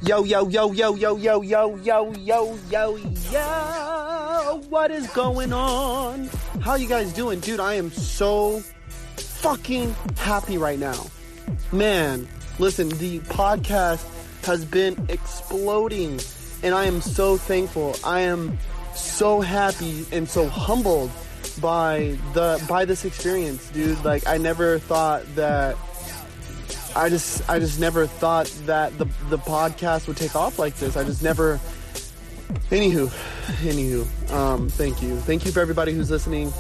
Yo, yo, yo, yo, yo, yo, yo, yo, yo, yo, yo. What is going on? How you guys doing? Dude, I am so fucking happy right now. Man, listen, the podcast has been exploding and I am so thankful. I am so happy and so humbled by this experience, dude. Like, I never thought that I just never thought that the podcast would take off like this. I just never. Anywho, thank you for everybody who's listening.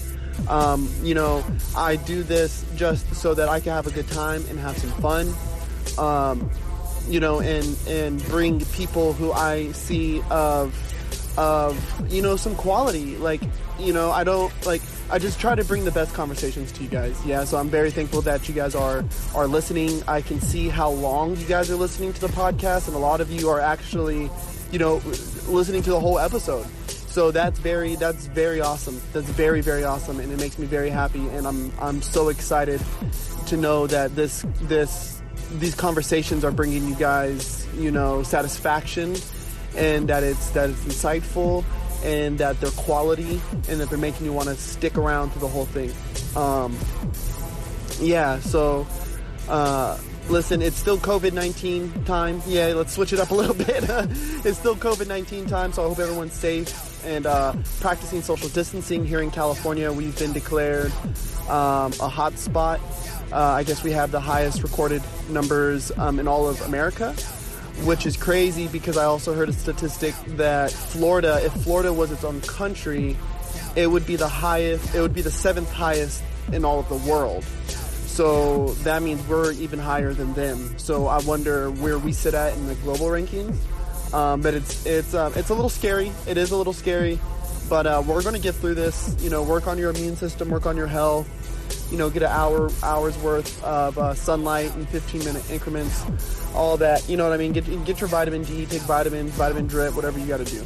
I do this just so that I can have a good time and have some fun. And bring people who I see of some quality. I just try to bring the best conversations to you guys. Yeah, so I'm very thankful that you guys are listening. I can see how long you guys are listening to the podcast, and a lot of you are actually, listening to the whole episode. So that's very awesome. That's very, very awesome, and it makes me very happy. And I'm so excited to know that these conversations are bringing you guys, satisfaction, and that it's insightful, and that they're quality, and that they're making you want to stick around through the whole thing. Listen, it's still COVID-19 time. Yeah, let's switch it up a little bit. It's still COVID-19 time, so I hope everyone's safe and practicing social distancing. Here in California, we've been declared a hot spot. I guess we have the highest recorded numbers in all of America, which is crazy because I also heard a statistic that Florida, if Florida was its own country, it would be the seventh highest in all of the world. So that means we're even higher than them. So I wonder where we sit at in the global rankings. But it's a little scary. It is a little scary, but we're going to get through this. Work on your immune system, work on your health. Get an hour's worth of sunlight in 15-minute increments, all that. You know what I mean? Get your vitamin D, take vitamins, vitamin drip, whatever you got to do.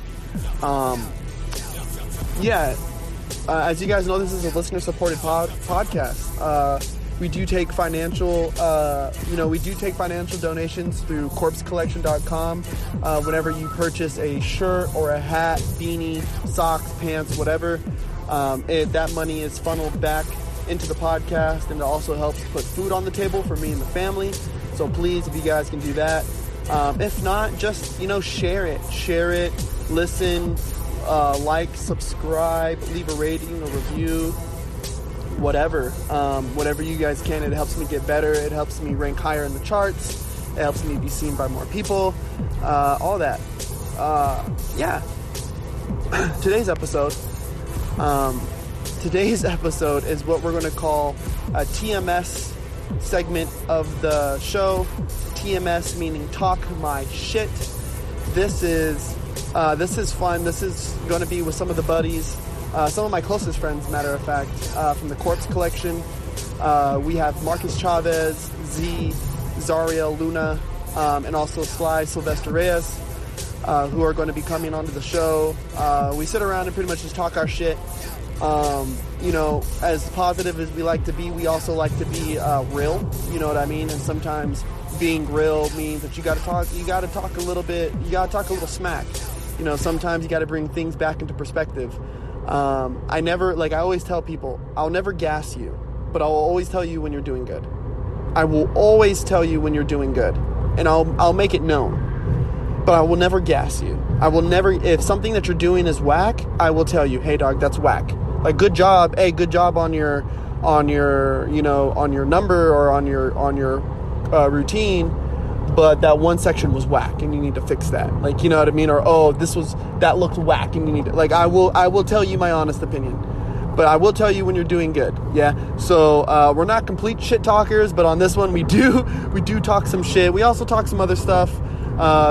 As you guys know, this is a listener-supported podcast. We do take financial donations through corpsecollection.com. Whenever you purchase a shirt or a hat, beanie, socks, pants, whatever, that money is funneled back into the podcast, and it also helps put food on the table for me and the family. So please, if you guys can do that. If not, just, share it, listen, like, subscribe, leave a rating, a review, whatever you guys can. It helps me get better. It helps me rank higher in the charts. It helps me be seen by more people, all that. Today's episode is what we're going to call a TMS segment of the show. TMS meaning talk my shit. This is fun. This is going to be with some of the buddies, some of my closest friends, matter of fact, from the Corpse Collection. We have Marcus Chavez, Z, Zauriel, Luna, and also Sylvester, Reyes, who are going to be coming onto the show. We sit around and pretty much just talk our shit. As positive as we like to be, we also like to be real, you know what I mean? And sometimes being real means that you gotta talk a little smack. Sometimes you gotta bring things back into perspective. I always tell people, I'll never gas you, but I'll always tell you when you're doing good. I will always tell you when you're doing good, and I'll make it known, but I will never gas you. I will never, if something that you're doing is whack, I will tell you, hey dog, that's whack. Like, good job on your number or on your routine, but that one section was whack and you need to fix that. Like, you know what I mean? Or, that looked whack and you need to, like, I will tell you my honest opinion, but I will tell you when you're doing good. Yeah. So, we're not complete shit talkers, but on this one we do talk some shit. We also talk some other stuff,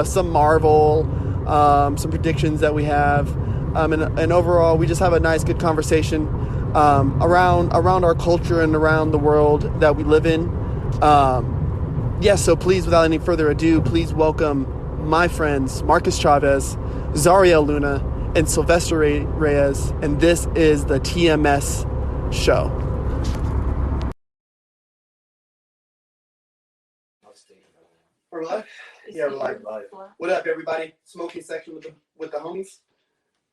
some Marvel, some predictions that we have. And overall, we just have a nice, good conversation around our culture and around the world that we live in. So please, without any further ado, please welcome my friends Marcus Chavez, Zauriel Luna, and Sylvester Reyes, and this is the TMS show. Or what? Yeah, we're live. What up, everybody? Smoking section with the homies.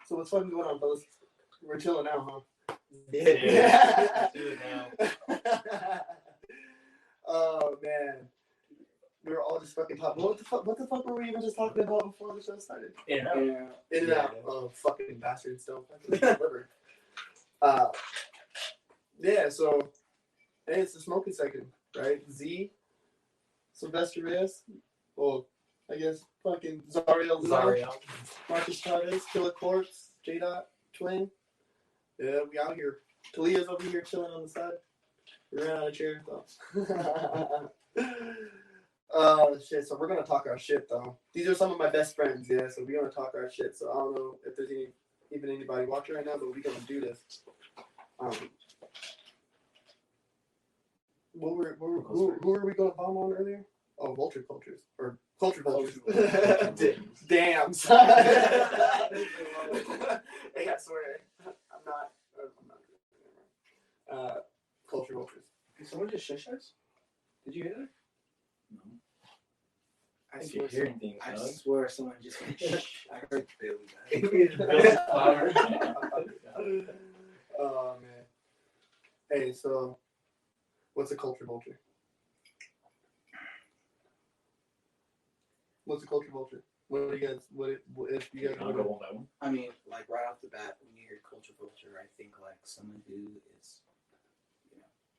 So what's fucking going on, fellas? We're chilling now, huh? Yeah. Do it now. Oh man, we were all just fucking talking. What the fuck were we even just talking about before the show started? In and out. Oh, fucking bastards! Don't fucking remember. Yeah. So, hey, it's the smoking section, right? Z, Sylvester, Reyes. Well, I guess fucking Zauriel, Marcus Chavez, Killer Corpse, J Dot, Twin. Yeah, we out here. Talia's over here chilling on the side. We ran out of chairs though. Oh shit! So we're gonna talk our shit though. These are some of my best friends, yeah. So we're gonna talk our shit. So I don't know if there's even anybody watching right now, but we're gonna do this. Who were we gonna bomb on earlier? Oh, vulture cultures or culture vultures. Damn. Son. Hey, I swear, I'm not. Culture vultures. Did someone just shush us? Did you hear that? No. I swear someone just went shh. I heard Billy. Oh man. Hey, so what's a culture vulture? What's a culture vulture? What do you guys? What if you guys? I'll go one by one. I mean, like right off the bat, when you hear culture vulture, I think like someone who is,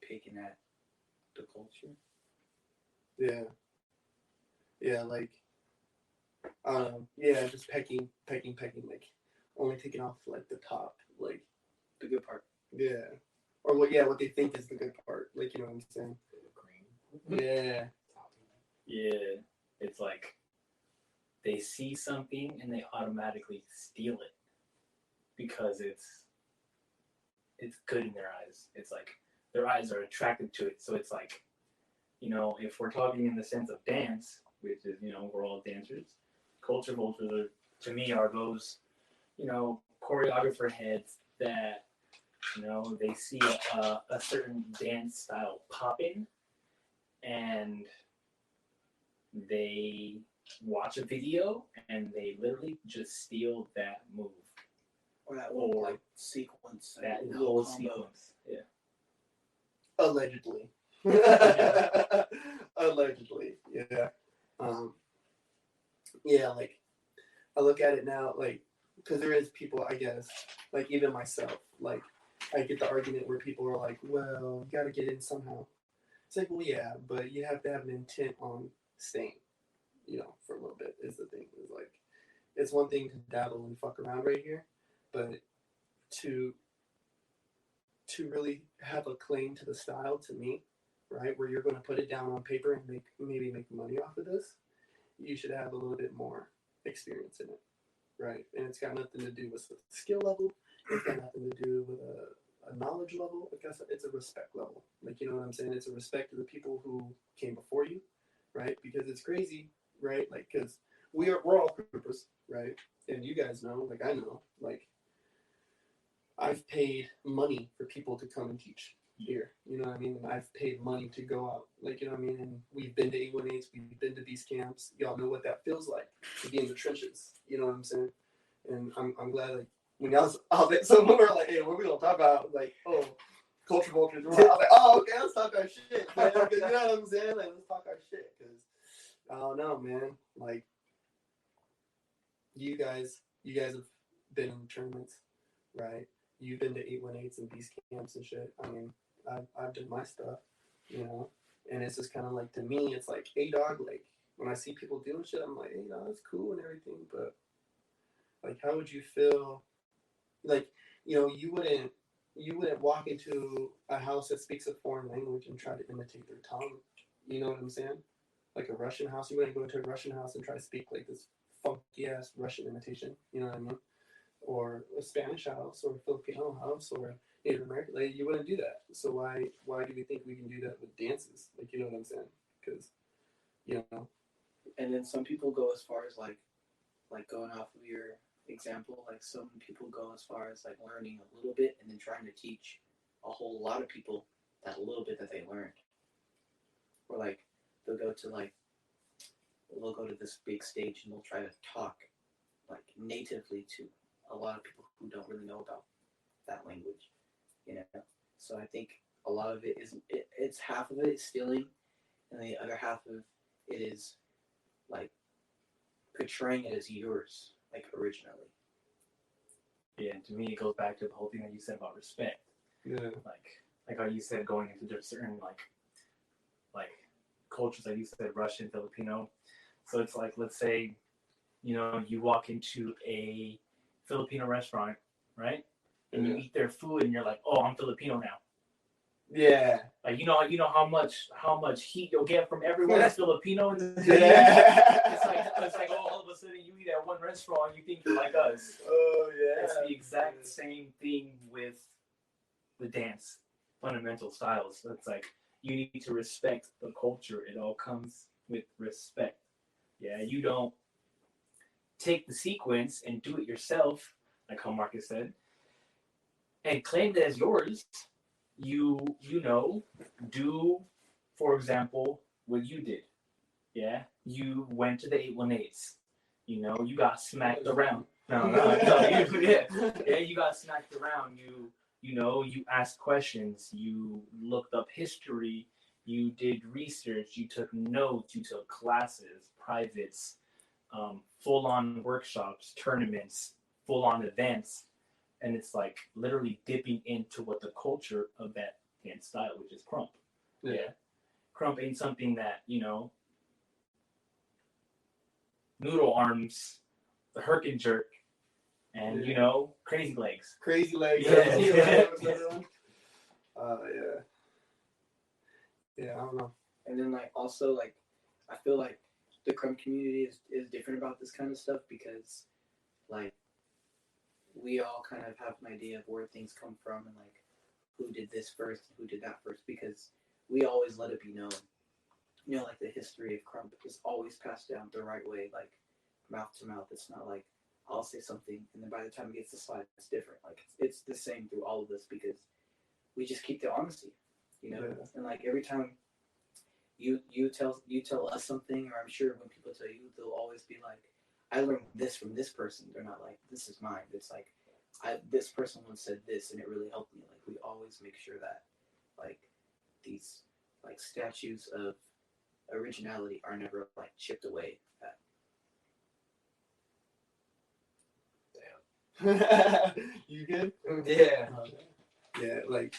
picking at the culture. Yeah. Yeah, like, yeah, just pecking, like, only taking off, like, the top, like, the good part. Yeah. Or what they think is the good part, like, you know what I'm saying? Yeah. Yeah. It's like, they see something and they automatically steal it because it's good in their eyes. It's like, their eyes are attracted to it. So it's like, if we're talking in the sense of dance, which is, we're all dancers, culture vultures to me are those, choreographer heads that, they see a certain dance style popping and they watch a video and they literally just steal that move. Or that whole like sequence. That whole sequence. Yeah. Allegedly. Allegedly, yeah. Yeah, like, I look at it now, like, because there is people, I guess, like, even myself, like, I get the argument where people are like, well, you gotta get in somehow. It's like, well, yeah, but you have to have an intent on staying, for a little bit, is the thing. It's like, it's one thing to dabble and fuck around right here, but to really have a claim to the style, to me, right, where you're going to put it down on paper and maybe make money off of this, you should have a little bit more experience in it, right? And it's got nothing to do with skill level. It's got nothing to do with a knowledge level. I guess it's a respect level. Like, you know what I'm saying? It's a respect to the people who came before you, right? Because it's crazy, right? Like, because we're all creepers, right? And you guys know, like I know, like, I've paid money for people to come and teach here. You know what I mean? And I've paid money to go out. Like, you know what I mean? And we've been to 818s. We've been to these camps. Y'all know what that feels like to be in the trenches. You know what I'm saying? And I'm glad, like, when y'all was out there, someone were like, hey, what are we going to talk about? Like, oh, culture vultures. I was like, oh, okay, let's talk our shit. Man. You know what I'm saying? Like, let's talk our shit. Because, I don't know, man. Like, you guys have been in tournaments, right? You've been to 818s and beast camps and shit. I mean, I've done my stuff, and it's just kind of like, to me, it's like, hey, dog, like, when I see people doing shit, I'm like, hey, that's cool and everything, but, like, how would you feel, like, you wouldn't walk into a house that speaks a foreign language and try to imitate their tongue, you know what I'm saying? Like a Russian house, you wouldn't go into a Russian house and try to speak like this funky-ass Russian imitation, you know what I mean? Or a Spanish house, or a Filipino house, or Native American, like, you wouldn't do that. So why do we think we can do that with dances? Like, you know what I'm saying? Because, And then some people go as far as like going off of your example, like some people go as far as like learning a little bit and then trying to teach a whole lot of people that little bit that they learned. Or like they'll go to like they'll go to this big stage and they'll try to talk like natively to a lot of people who don't really know about that language, you know. So I think a lot of it is it's half of it is stealing, and the other half of it is like portraying it as yours, like originally. Yeah, and to me, it goes back to the whole thing that you said about respect. Yeah. Like how you said, going into certain like cultures, like you said, Russian, Filipino. So it's like, let's say, you walk into a Filipino restaurant, right? And you eat their food, and you're like, oh, I'm Filipino now. Yeah. Like you know how much heat you'll get from everyone that's Filipino. Yeah. It's like all of a sudden you eat at one restaurant, you think you're like us. Oh yeah. It's the exact same thing with the dance fundamental styles. So it's like you need to respect the culture. It all comes with respect. Yeah, you don't take the sequence and do it yourself, like how Marcus said, and claim it as yours. You do, for example, what you did. Yeah, you went to the 818s. You got smacked around. No, you got smacked around. You asked questions. You looked up history. You did research. You took notes. You took classes, privates, full-on workshops, tournaments, full-on events. And it's like literally dipping into what the culture of that dance style, which is krump. Yeah. Krump ain't something that, noodle arms, the herk and jerk, and, crazy legs. Crazy legs. Yeah. Yeah. Yeah, I don't know. And then like also like I feel like the krump community is different about this kind of stuff because like we all kind of have an idea of where things come from and like who did this first and who did that first because we always let it be known. Like the history of krump is always passed down the right way, like mouth to mouth. It's not like I'll say something and then by the time it gets to slide, it's different. Like it's the same through all of this because we just keep the honesty, Yeah. And like every time you tell us something, or I'm sure when people tell you, they'll always be like, I learned this from this person. They're not like, this is mine. It's like, this person once said this and it really helped me. Like we always make sure that like these like statues of originality are never like chipped away at. You good? Yeah. Yeah, like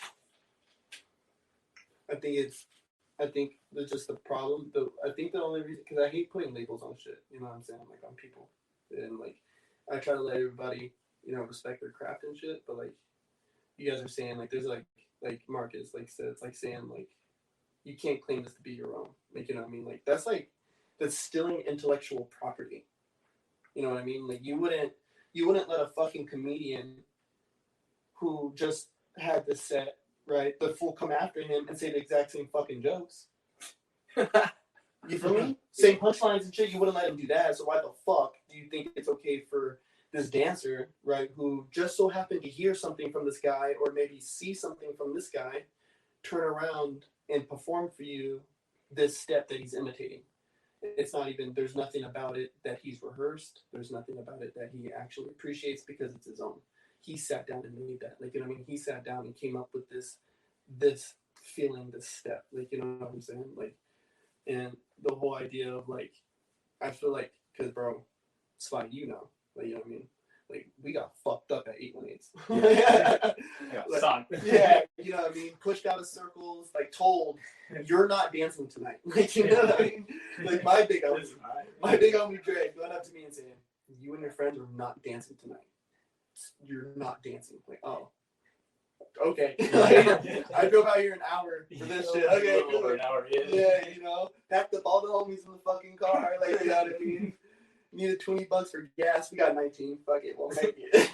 I think that's just the problem. I think the only reason, because I hate putting labels on shit. You know what I'm saying? Like on people, and like I try to let everybody, respect their craft and shit. But like you guys are saying, like there's like Marcus like said, it's like saying like you can't claim this to be your own. Like, you know what I mean? Like that's stealing intellectual property. You know what I mean? Like you wouldn't let a fucking comedian who just had this set, right, the fool come after him and say the exact same fucking jokes. You feel me? Same punchlines and shit, you wouldn't let him do that. So why the fuck do you think it's okay for this dancer, right, who just so happened to hear something from this guy or maybe see something from this guy, turn around and perform for you this step that he's imitating? It's not even, there's nothing about it that he's rehearsed. There's nothing about it that he actually appreciates because it's his own. He sat down and made that. Like, you know what I mean? He sat down and came up with this feeling, this step. Like, you know what I'm saying? Like, and the whole idea of like, I feel like, because bro, Slugg, like, you know what I mean? Like, we got fucked up at 818s. Yeah, you know what I mean? Pushed out of circles, like told, you're not dancing tonight. Like, you know what I mean? Like my big homie Dre going up to me and saying, you and your friends are not dancing tonight. You're not dancing. Like, oh, okay. Like, I drove out here an hour for this shit. Okay, cool. An hour, yeah, packed up all the homies in the fucking car. Like, you know what I mean? Needed $20 for gas. We got 19. Fuck it, we'll make it.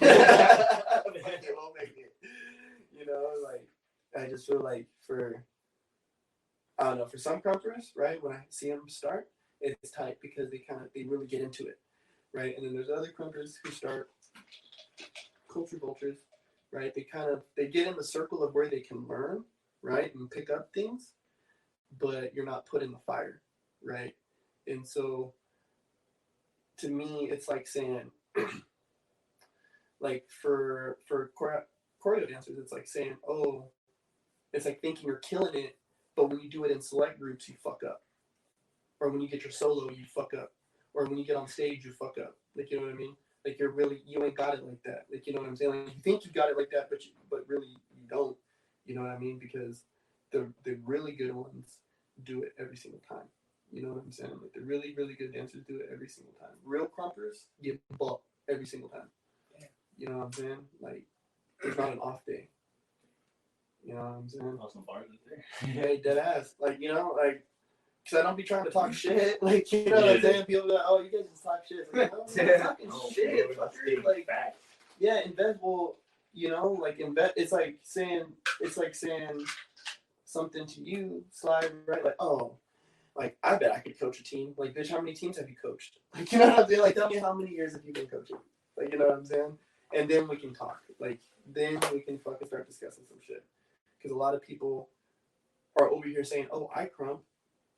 We'll make it. Like, I just feel like for some crumpers, right? When I see them start, it's tight because they really get into it, right? And then there's other crumpers who start culture vultures, right? They get in the circle of where they can learn, right, and pick up things, but you're not put in the fire, right? And so to me, it's like saying, like for choreo dancers, it's like saying, oh, it's like thinking you're killing it, but when you do it in select groups, you fuck up. Or when you get your solo, you fuck up. Or when you get on stage, you fuck up. Like, you know what I mean? Like, you ain't got it like that. Like, you know what I'm saying? Like, you think you got it like that, but really you don't. You know what I mean? Because the really good ones do it every single time. You know what I'm saying? Like, the really, really good dancers do it every single time. Real crumpers get bumped every single time. You know what I'm saying? Like, there's not an off day. You know what I'm saying? Awesome bars there. Hey, dead ass. Like, you know, like, because I don't be trying to talk shit. Like, you know what I'm saying? People be like, oh, you guys just talk shit. It's like, no, I'm not talking shit. Fucker. Like, yeah, invest. Well, you know, like, invest. It's like saying something to you, Slugg, right? Like, oh, like, I bet I could coach a team. Like, bitch, how many teams have you coached? Like, you know what I'm saying? Like, tell me how many years have you been coaching? Like, you know what I'm saying? And then we can talk. Like, then we can fucking start discussing some shit. Because a lot of people are over here saying, oh, I crump.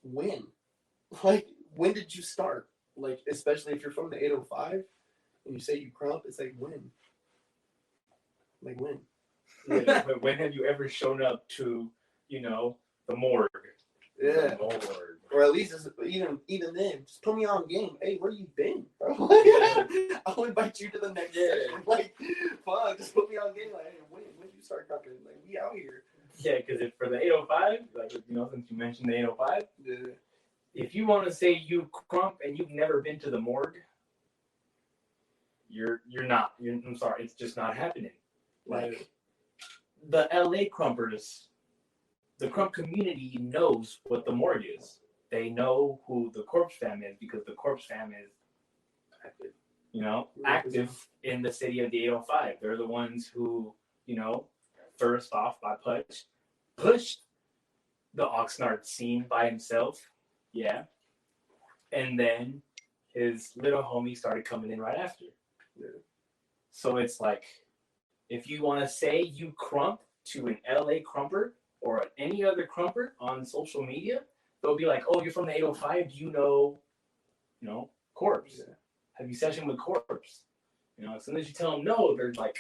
When? Like, when did you start? Like, especially if you're from the 805 and you say you crump, it's like, when? Like, when? Yeah, but when have you ever shown up to, you know, the morgue? Yeah. The morgue. Or at least, even then, just put me on game. Hey, where you been, bro? I'll invite you to the next session. Like, fuck, just put me on game. Like, hey, when did you start crumping? Like, we out here. Yeah, because for the 805, like, you know, since you mentioned the 805, Yeah. if you want to say you crump and you've never been to the morgue, you're not. I'm sorry, it's just not happening. Like, the LA crumpers, the crump community knows what the morgue is. They know who the corpse fam is because the corpse fam is active, you know, active in the city of the 805. They're the ones who, you know, first off by pushed the Oxnard scene by himself. Yeah. And then his little homie started coming in right after. Yeah. So it's like, if you want to say you crump to an LA crumper or any other crumper on social media, they'll be like, oh, you're from the 805, do you know, Corpse? Yeah. Have you sessioned with Corpse? You know, as soon as you tell them no, they're like,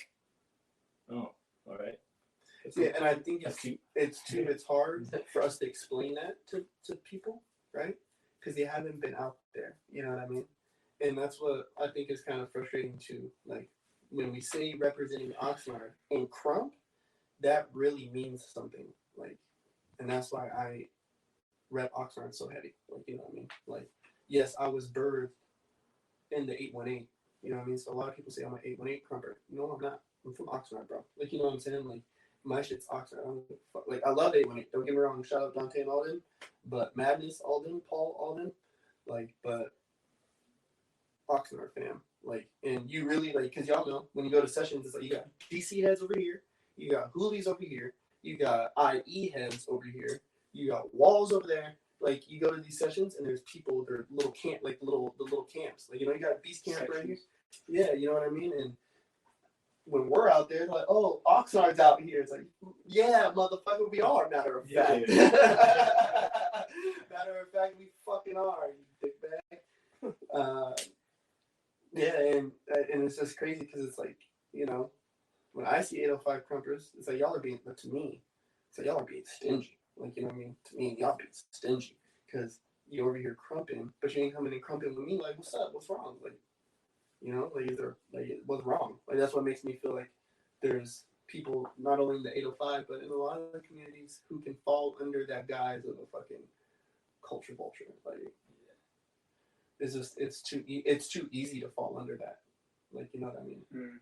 oh, all right. Yeah, and I think it's hard for us to explain that to people, right? Because they haven't been out there, you know what I mean? And that's what I think is kind of frustrating too. Like, when we say representing Oxnard and crump, that really means something. Like, and that's why I rep Oxnard so heavy. Like, you know what I mean? Like, yes, I was birthed in the 818. You know what I mean? So a lot of people say I'm an 818 crumper. No, I'm not. I'm from Oxnard, bro. Like, you know what I'm saying? Like, my shit's Oxnard. I don't give a fuck. Like, I love 818. Don't get me wrong. Shout out Dante and Alden. But Madness, Alden, Paul, Alden. Like, but Oxnard fam. Like, and you really, like, because y'all know, when you go to sessions, it's like, you got DC heads over here. You got Hoolies over here. You got IE heads over here. You got walls over there. Like, you go to these sessions, and there's people, they're little camp, like, the little camps. Like, you know, you got Beast Camp right here. Yeah, you know what I mean? And when we're out there, like, oh, Oxnard's out here. It's like, yeah, motherfucker, we are, matter of fact. Yeah. Matter of fact, we fucking are, you dickbag. Yeah, and it's just crazy because it's like, you know, when I see 805 crumpers, it's like, y'all are being, to me, it's like, y'all are being stingy. Like, you know what I mean? To me, y'all being stingy because you over here crumping, but you ain't coming in crumping with me. Like, what's up? What's wrong? Like, you know, like, either, like, what's wrong? Like, that's what makes me feel like there's people, not only in the 805, but in a lot of the communities who can fall under that guise of a fucking culture vulture. Like, it's just, it's too easy to fall under that. Like, you know what I mean? Mm.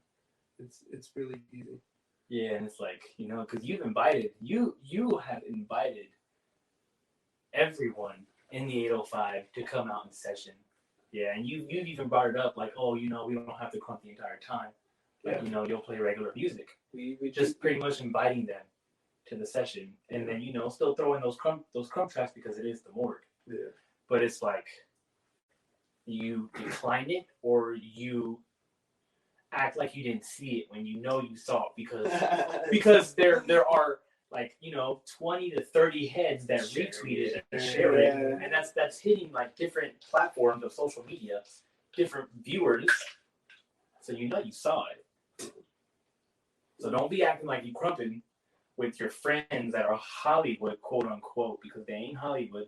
It's really easy. Yeah, and it's like, you know, because you have invited everyone in the 805 to come out in session. Yeah, and you've even brought it up, like, oh, you know, we don't have to crump the entire time. Like, you know, you'll play regular music. We just pretty much inviting them to the session, and then, you know, still throw in those crump tracks because it is the morgue. Yeah. But it's like, you decline it, or you act like you didn't see it when you know you saw it, because there are, like, you know, 20 to 30 heads that retweeted and share it, and that's hitting like different platforms of social media, different viewers, so you know you saw it. So don't be acting like you crumping with your friends that are Hollywood, quote unquote, because they ain't Hollywood.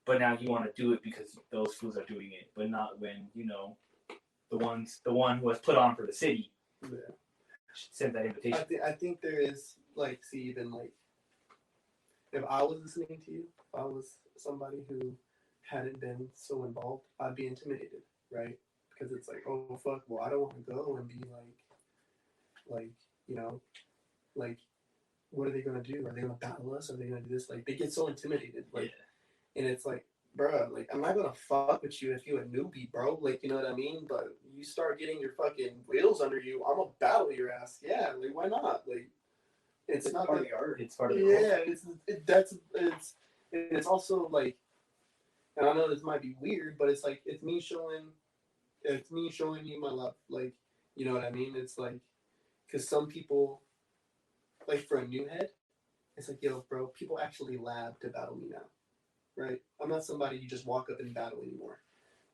But now you want to do it because those fools are doing it, but not when the one who was put on for the city sent that invitation. I think there is even if I was listening to you, if I was somebody who hadn't been so involved, I'd be intimidated, right? Because it's like, oh fuck, well I don't want to go and be what are they gonna do? Are they gonna battle us? Are they gonna do this? Like they get so intimidated, and it's like, bro, I'm not gonna fuck with you if you a newbie, bro. You know what I mean? But you start getting your fucking wheels under you, I'm gonna battle your ass. Yeah, why not? It's not part of the art. It's part of the it's also and I know this might be weird, but it's me showing you my love. You know what I mean? It's because some people, for a new head, it's yo, bro, people actually lab to battle me now. Right? I'm not somebody you just walk up and battle anymore.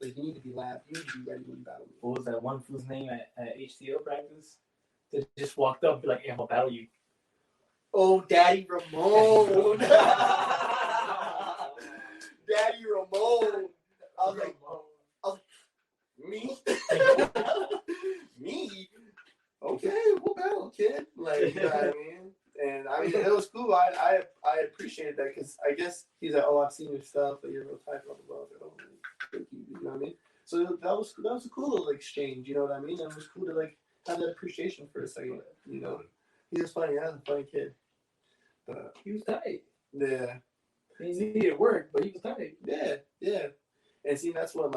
You need to be lab. You need to be ready when you battle me. What was that one fool's name at HTO practice? That just walked up and be like, hey, I'm gonna battle you. Oh, Daddy Ramon. Daddy Ramon. I was like, me? Me? Okay, we'll battle, kid. You know what I mean? And I mean, it was cool. I appreciated that because I guess he's like, oh, I've seen your stuff, but you're real tight, blah, blah, blah. I was like, oh, thank you. You know what I mean? So that was a cool little exchange, you know what I mean? And it was cool to have that appreciation for a second, you know? He was funny. I was a funny kid. But He was tight. yeah. He needed work, but he was tight. Yeah. And see, that's what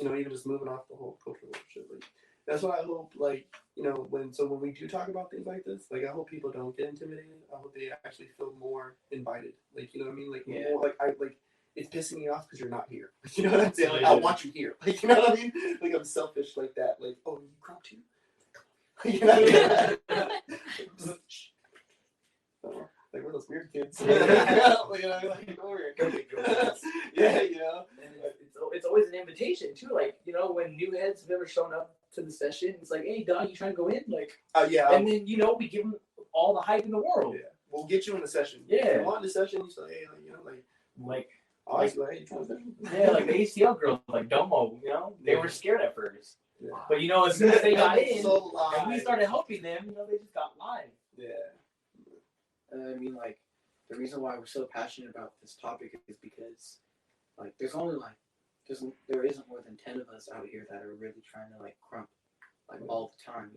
even just moving off the whole cultural shit, that's what I hope, when we do talk about things like this, I hope people don't get intimidated. I hope they actually feel more invited. You know what I mean? More, it's pissing me off because you're not here. You know what I'm saying? I want you here. You know what I mean? I'm selfish like that. Oh, you crop too? You know what I mean? We're those weird kids. Yeah, you know. And it's always an invitation too. When new heads have ever shown up to the session, it's like, hey, dog, you trying to go in? Yeah. And then we give them all the hype in the world. Yeah. We'll get you in the session. Yeah. If you want the session, you say, hey, honestly, hey, you trying to session? Yeah, the ACL girls, Domo, they were scared at first. Yeah. But as soon as they got in, so and we started helping them, they just got live. Yeah. I mean, the reason why we're so passionate about this topic is because, there's only there isn't more than 10 of us out here that are really trying to crump, all the time.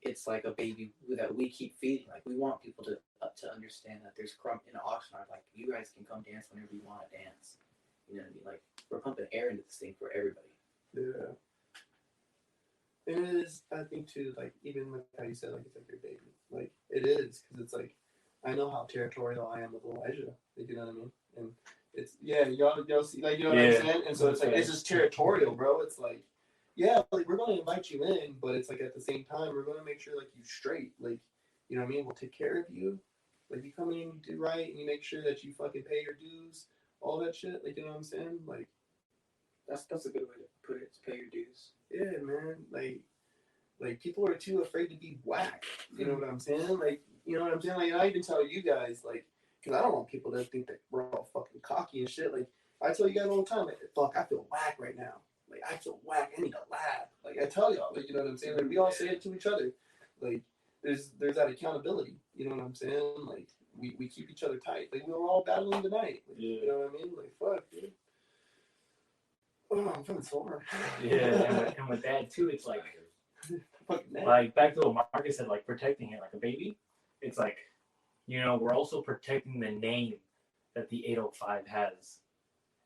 It's like a baby that we keep feeding. We want people to understand that there's crump in Oxnard. You guys can come dance whenever you want to dance. You know what I mean? We're pumping air into this thing for everybody. Yeah. And it is, I think, too, even how you said, it's your baby. It is, because it's I know how territorial I am with Elijah. You know what I mean? And it's, y'all see, you know what I'm saying? And so it's it's just territorial, bro. It's we're going to invite you in, but it's at the same time, we're going to make sure, you straight. You know what I mean? We'll take care of you. You come in, you do right, and you make sure that you fucking pay your dues, all that shit. You know what I'm saying? That's a good way to put it. To pay your dues. Yeah, man. People are too afraid to be whack. You know what I'm saying? You know what I'm saying? I even tell you guys, because I don't want people to think that we're all fucking cocky and shit. I tell you guys all the time, fuck, I feel whack right now. I feel whack. I need a lab. I tell y'all, you know what I'm saying? We all say it to each other. There's that accountability. You know what I'm saying? We keep each other tight. We were all battling tonight. You know what I mean? Fuck, dude. Oh, I'm feeling sore. Yeah, and with that too, it's back to what Marcus said, protecting it like a baby. It's we're also protecting the name that the 805 has.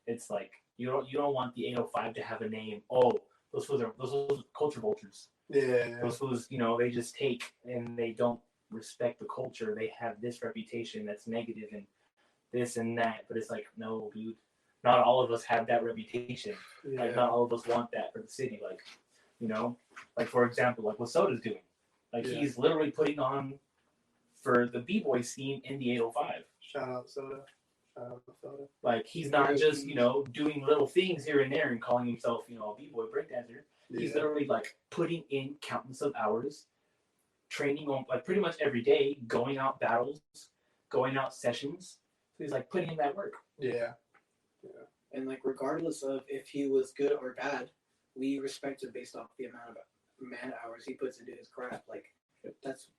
It's you don't want the 805 to have a name. Oh, those fools are culture vultures. Yeah. Those fools, they just take and they don't respect the culture. They have this reputation that's negative and this and that. But it's no, dude. Not all of us have that reputation. Yeah. Not all of us want that for the city. For example, what Soda's doing. He's literally putting on for the B-boy scene in the 805. Shout out Soda. Soda. Like he's not just doing little things here and there and calling himself a b-boy breakdancer. He's literally like putting in countless of hours, training on like pretty much every day, going out battles, going out sessions. So he's like putting in that work. Yeah. And like regardless of if he was good or bad, we respect him based off the amount of man hours he puts into his craft. Like that's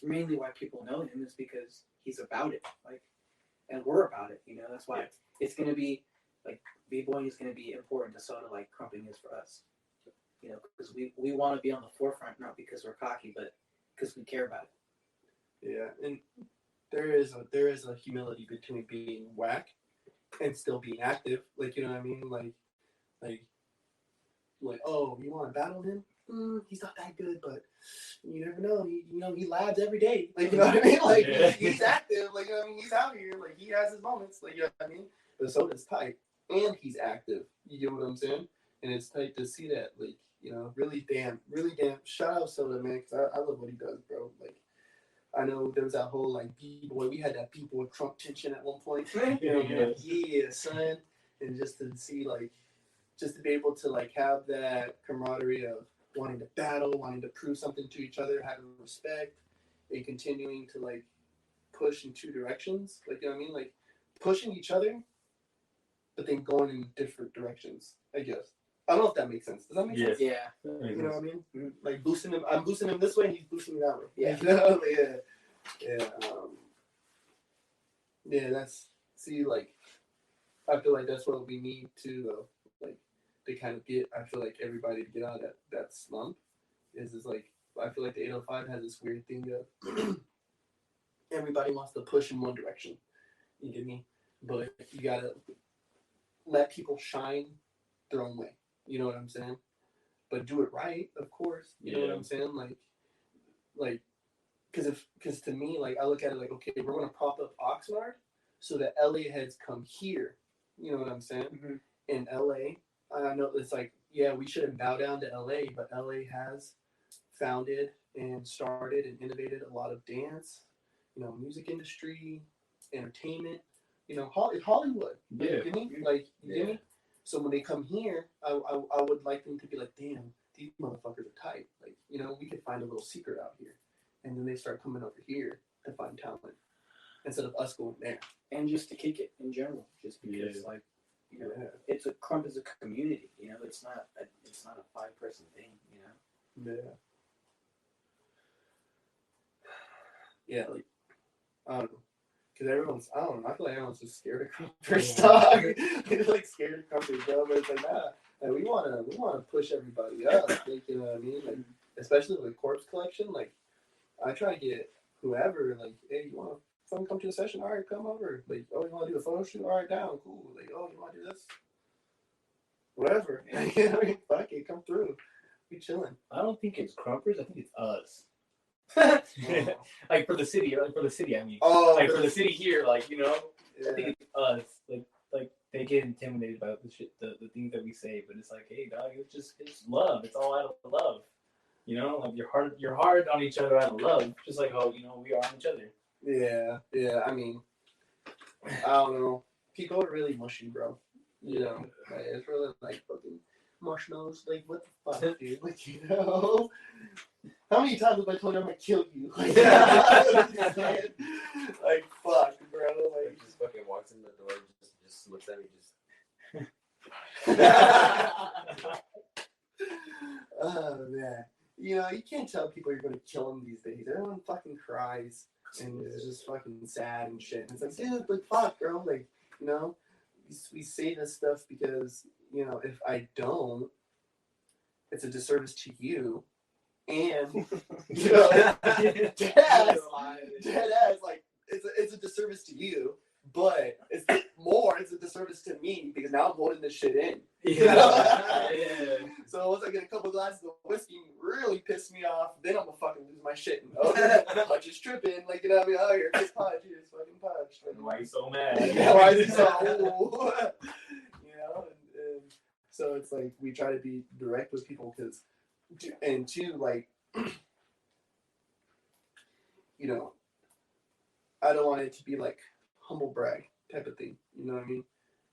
mainly why people know him, is because he's about it. Like, and we're about it. That's why it's gonna be like b-boying is gonna be important to Soda like crumping is for us. Because we want to be on the forefront, not because we're cocky, but because we care about it. Yeah, and there is a humility between being whack and still being active. Like, you know what I mean? Like, oh, you want to battle him? He's not that good, but you never know. He labs every day. Like, you know what I mean? Like, he's active. Like, you know what I mean? He's out here. Like, he has his moments. Like, you know what I mean? But Soda's tight, and he's active. You get what I'm saying? And it's tight to see that. Like, really damn. Shout out Soda, man, because I love what he does, bro. Like, I know there was that whole, like, B-boy. We had that B-boy Trump tension at one point. Yeah, son. And just to see, like, just to be able to, like, have that camaraderie of wanting to battle, wanting to prove something to each other, having respect, and continuing to, like, push in two directions. Like, you know what I mean? Like, pushing each other, but then going in different directions, I guess. I don't know if that makes sense. Does that make sense? Yeah. You know what I mean? Mm-hmm. Like boosting him. I'm boosting him this way, and he's boosting me that way. Yeah. Yeah. Like, I feel like that's what we need to, though. Like, to kind of get. I feel like everybody to get out of that slump is like. I feel like the 805 has this weird thing of everybody wants to push in one direction. You get me? But you gotta let people shine their own way. You know what I'm saying? But do it right, of course. You know what I'm saying? Like, because to me, like, I look at it like, okay, we're gonna prop up Oxnard so that LA heads come here. You know what I'm saying? Mm-hmm. In LA, I know it's like, yeah, we shouldn't bow down to LA, but LA has founded and started and innovated a lot of dance, music industry, entertainment. Hollywood. Yeah. You get me? So when they come here, I would like them to be like, damn, these motherfuckers are tight. Like, we could find a little secret out here. And then they start coming over here to find talent instead of us going there. And just to kick it in general, just because, it's a Crump is a community. It's not a 5-person thing. Yeah. Yeah, like, I don't know. Because I don't know, I feel like everyone's just scared of Crumpers, dog. They're like scared of Crumpers, bro. But it's like, nah, like, we wanna push everybody up. Like, you know what I mean? Like, especially with Corpse Collection, like, I try to get whoever, like, hey, you wanna fucking come to the session? All right, come over. Like, oh, you wanna do a photo shoot? All right, down, cool. Like, oh, you wanna do this? Whatever. You know what I mean? Fuck it, come through. We chilling. I don't think it's Crumpers. I think it's us. Like for the city, I mean. Oh, like for the city here, like, Yeah. I think it's us. Like they get intimidated by the shit, the things that we say, but it's like, hey, dog, it's love. It's all out of love. Like you're hard on each other out of love, just like how we are on each other. Yeah. I mean, I don't know. People are really mushy, bro. Like, it's really like fucking marshmallows. Like, what the fuck, dude? Like, how many times have I told you I'm gonna kill you? Like, like, fuck, bro. Like, just fucking walks in the door, just looks at me, oh man, you can't tell people you're gonna kill them these days. Everyone fucking cries and is just fucking sad and shit. And it's like, dude, like, fuck, bro. Like, we say this stuff because if I don't, it's a disservice to you. And dead ass, like, it's a disservice to you, but it's a disservice to me because now I'm holding this shit in. Yeah. So once I get a couple glasses of whiskey, really piss me off, then I'm gonna fucking lose my shit. And Hutch is tripping, like, what I mean? Oh, you're just Hutch, you're just fucking Hutch. Why are you so mad? Yeah, why is he so? And so it's like we try to be direct with people because. And two, like, I don't want it to be like humble brag. type of thing. You know what I mean?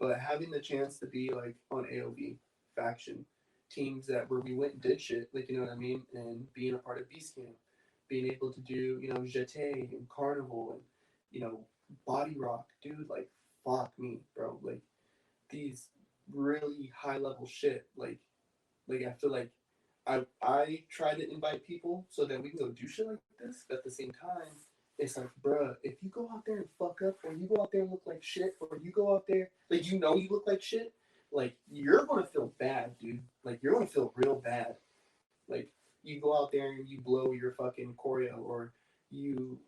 But having the chance to be like on AOV faction teams that where we went and did shit, like you know what I mean, and being a part of Beast Camp, being able to do Jeté and Carnival and Body Rock, dude, like fuck me, bro, like these really high level shit, like I feel like I try to invite people so that we can go do shit like this, but at the same time, it's like, bruh, if you go out there and fuck up, or you go out there and look like shit, or you go out there, like, you look like shit, like, you're gonna feel bad, dude. Like, you're gonna feel real bad. Like, you go out there and you blow your fucking choreo, or you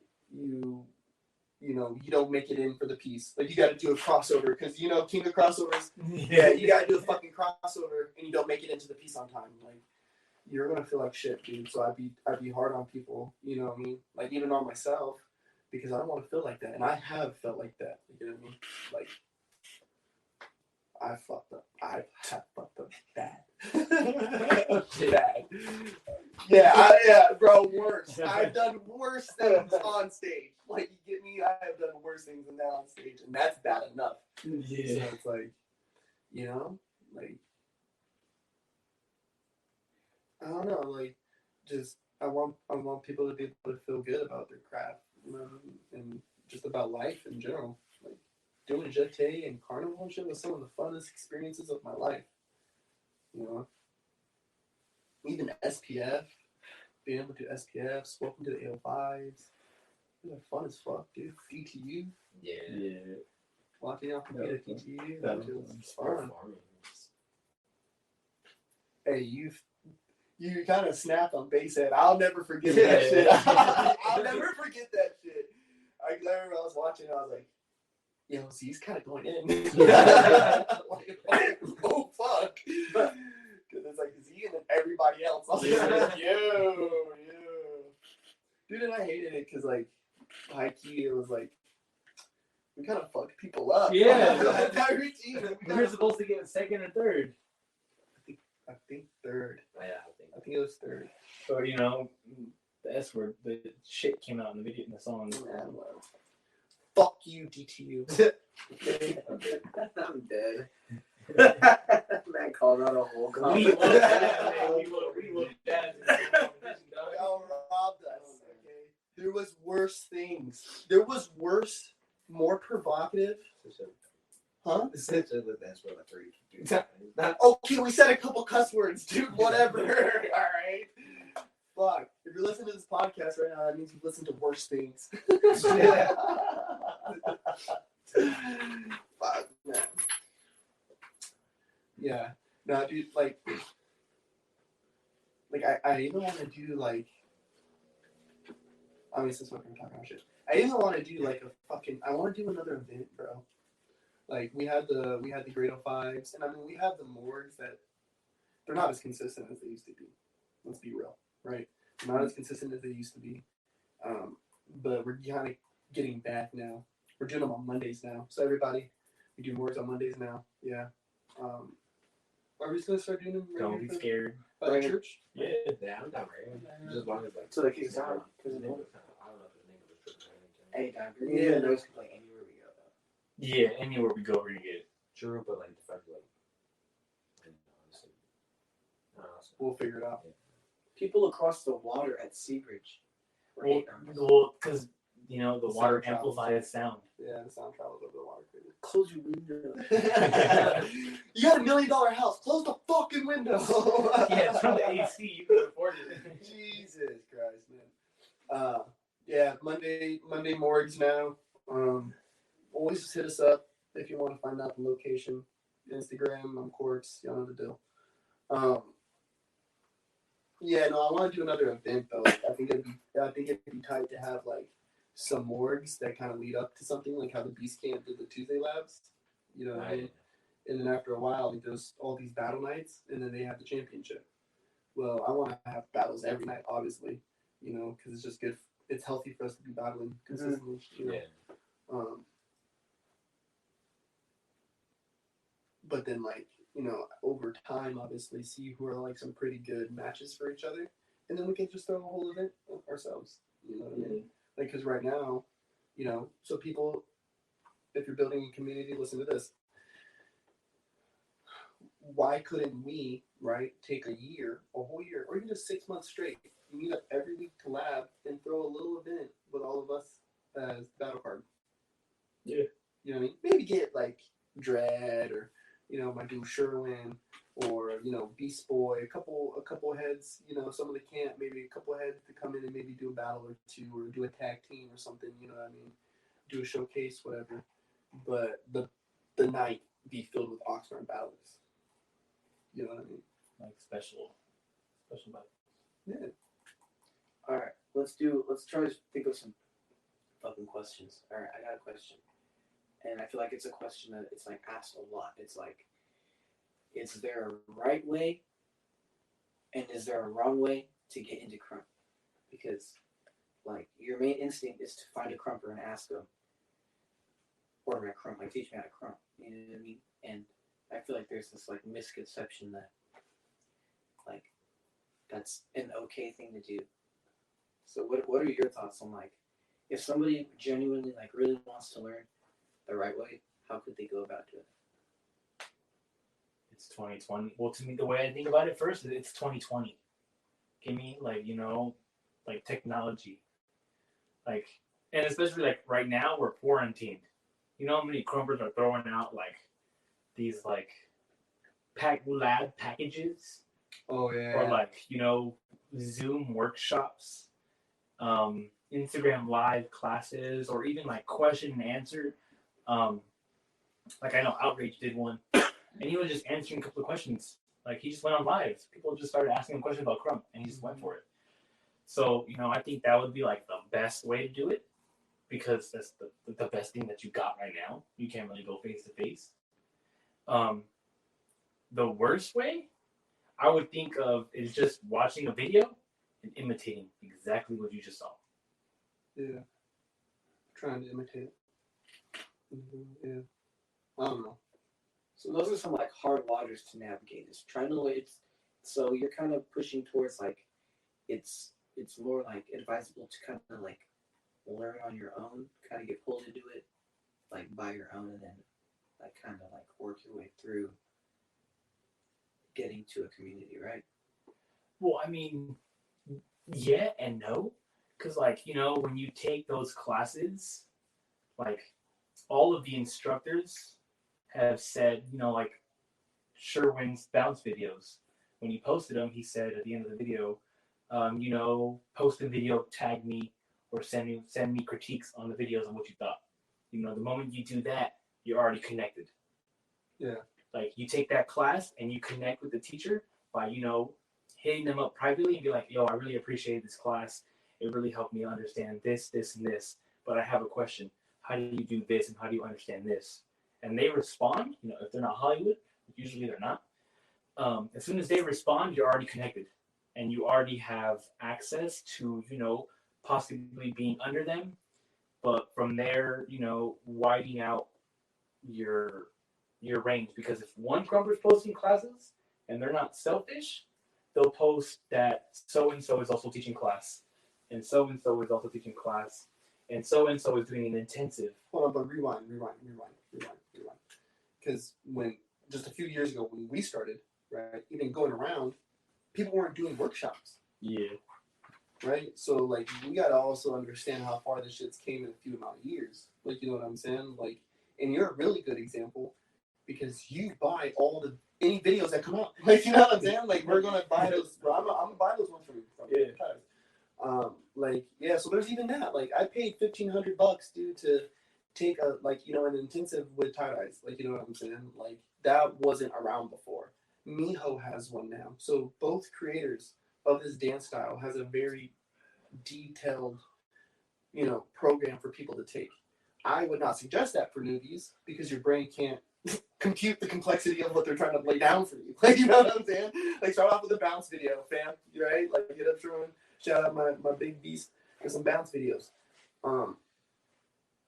don't make it in for the piece. Like, you gotta do a crossover, because, king of crossovers, yeah, you gotta do a fucking crossover, and you don't make it into the piece on time. Like, you're gonna feel like shit, dude. So I'd be hard on people, you know what I mean? Like, even on myself, because I don't want to feel like that, and I have felt like that. You know what I mean? Like, I fucked up. I have fucked up bad. Bad. Yeah, bro, worse. I've done worse things on stage. Like, you get me? I have done worse things than that on stage, and that's bad enough. Yeah. So it's like, like, I don't know, like, just I want people to be able to feel good about their craft, and just about life in general. Like, doing Jeté and Carnival and shit was some of the funnest experiences of my life. Even SPF, being able to do SPFs, welcome to the AO5s. It was fun as fuck, dude. DTU. Yeah. Walking out from at DTU. That That was was fun. Hey, you kind of snapped on Basehead. I'll never forget that shit. I'll never forget that shit. I remember I was watching, I was like, yo, so he's kind of going in. like, oh, fuck. Because it's like, is he and then everybody else? I was like, yo. Dude, and I hated it because, like, high key, it was like, we kind of fucked people up. Yeah. That routine. We were supposed to get second or third. I think third. Yeah, I think it was third. So, the S word, the shit came out in the video, in the song. Yeah, well, fuck you, DTU. Okay. I'm dead. Man called out a whole We looked at Y'all robbed us. Okay. There was worse things. There was worse, more provocative. Huh? Essentially, that's what I three. Okay, we said a couple cuss words, dude. Whatever. All right. Fuck. If you're listening to this podcast right now, that means you've listened to worse things. Fuck, man. Yeah. No, dude, like I even want to do, like, I mean, since we're talking about shit, I even want to do, like, I want to do another event, bro. Like, we had the Grade 05s, and I mean, we have the morgues that they're not as consistent as they used to be. Let's be real, right? They're not as consistent as they used to be. But we're kind of getting back now. We're doing them on Mondays now. So everybody, we do morgues on Mondays now. Yeah. Are we just gonna start doing them? Don't be scared. By the church? Yeah. Yeah, I'm down right. Just as long as, like, So they kick us out because of I don't the know if the name of the church or anything. Hey, Don, yeah, those could play anywhere we go. Yeah, anywhere we go, we're gonna get it. True, but like the fact like, honestly, We'll figure it out. People across the water at Seabridge. Well, because the The water sound amplifies sound. Yeah, the sound travels over the water. Close your window. You got $1 million house. Close the fucking window. Yeah, it's from the AC. You can afford it. Jesus Christ, man. Yeah, Monday morgues now. Always just hit us up if you want to find out the location. Instagram, I'm Quartz. Y'all know the deal. Yeah, no, I want to do another event though. I think it'd be tight to have like some morgues that kind of lead up to something, like how the Beast Camp did the Tuesday labs. You know what I mean? And then after a while, like, there's all these battle nights, and then they have the championship. Well, I want to have battles every night, obviously, because it's just good. It's healthy for us to be battling consistently. Yeah. But then, like, over time, obviously, see who are like some pretty good matches for each other, and then we can just throw a whole event ourselves. You know what I mean? Like, because right now, so people, if you're building a community, listen to this. Why couldn't we, right, take a whole year, or even just 6 months straight, meet up every week to lab and throw a little event with all of us as battle card? Yeah. You know what I mean? Maybe get like Dread or, my dude Sherwin or, Beast Boy, a couple heads, some of the camp, maybe a couple heads to come in and maybe do a battle or two or do a tag team or something, you know what I mean? Do a showcase, whatever. But the night be filled with Oxnard battles. You know what I mean? Like special battles. Yeah. All right, let's try to think of some fucking questions. All right, I got a question, and I feel like it's a question that it's like asked a lot. It's like, is there a right way, and is there a wrong way to get into crump? Because like your main instinct is to find a crumper and ask them, order me a crump, like teach me how to crump. You know what I mean? And I feel like there's this like misconception that like that's an okay thing to do. So what are your thoughts on like if somebody genuinely like really wants to learn the right way, how could they go about doing it? It's 2020. Well, to me, the way I think about it first is it's 2020. Give me like like technology, like, and especially like right now we're quarantined. You know how many crumpers are throwing out like these like lab packages? Oh yeah. Or like Zoom workshops, Instagram live classes, or even like question and answer. Like I know Outrage did one, and he was just answering a couple of questions. Like he just went on live. People just started asking him questions about crump, and he just went for it. So I think that would be like the best way to do it, because that's the best thing that you got right now. You can't really go face to face. The worst way I would think of is just watching a video and imitating exactly what you just saw. Yeah. Trying to imitate it. Yeah. I don't know. So those are some like hard waters to navigate. It's trying to so you're kind of pushing towards like it's more like advisable to kind of like learn on your own, kind of get pulled into it like by your own, and then like kind of like work your way through getting to a community, right? Well, I mean, yeah and no, because like when you take those classes, like all of the instructors have said, like Sherwin's bounce videos, when he posted them, he said at the end of the video, post a video, tag me, or send me critiques on the videos on what you thought. The moment you do that, you're already connected. Yeah. Like you take that class and you connect with the teacher by, hitting them up privately and be like, yo, I really appreciate this class. It really helped me understand this, this, and this. But I have a question. How do you do this and how do you understand this? And they respond, if they're not Hollywood, usually they're not. As soon as they respond, you're already connected. And you already have access to, possibly being under them. But from there, widening out your range. Because if one crumper's posting classes and they're not selfish, they'll post that so-and-so is also teaching class. And so-and-so is also teaching class. And so-and-so is doing an intensive. Hold on, but rewind. Because when, just a few years ago when we started, right, even going around, people weren't doing workshops. Yeah. Right? So, like, we got to also understand how far this shit's came in a few amount of years. Like, you know what I'm saying? Like, and you're a really good example because you buy any videos that come out. Like, you know what I'm saying? Like, we're going to buy those. Bro, I'm going to buy those ones from you. Yeah. So there's even that. Like, I paid $1,500, dude, to take an intensive with tie-dyes. Like, you know what I'm saying? Like, that wasn't around before. Miho has one now. So both creators of this dance style has a very detailed, program for people to take. I would not suggest that for newbies because your brain can't compute the complexity of what they're trying to lay down for you. Like, you know what I'm saying? Like, start off with a bounce video, fam. Right? Like, get up Sherwin. Shout out my big beast for some bounce videos.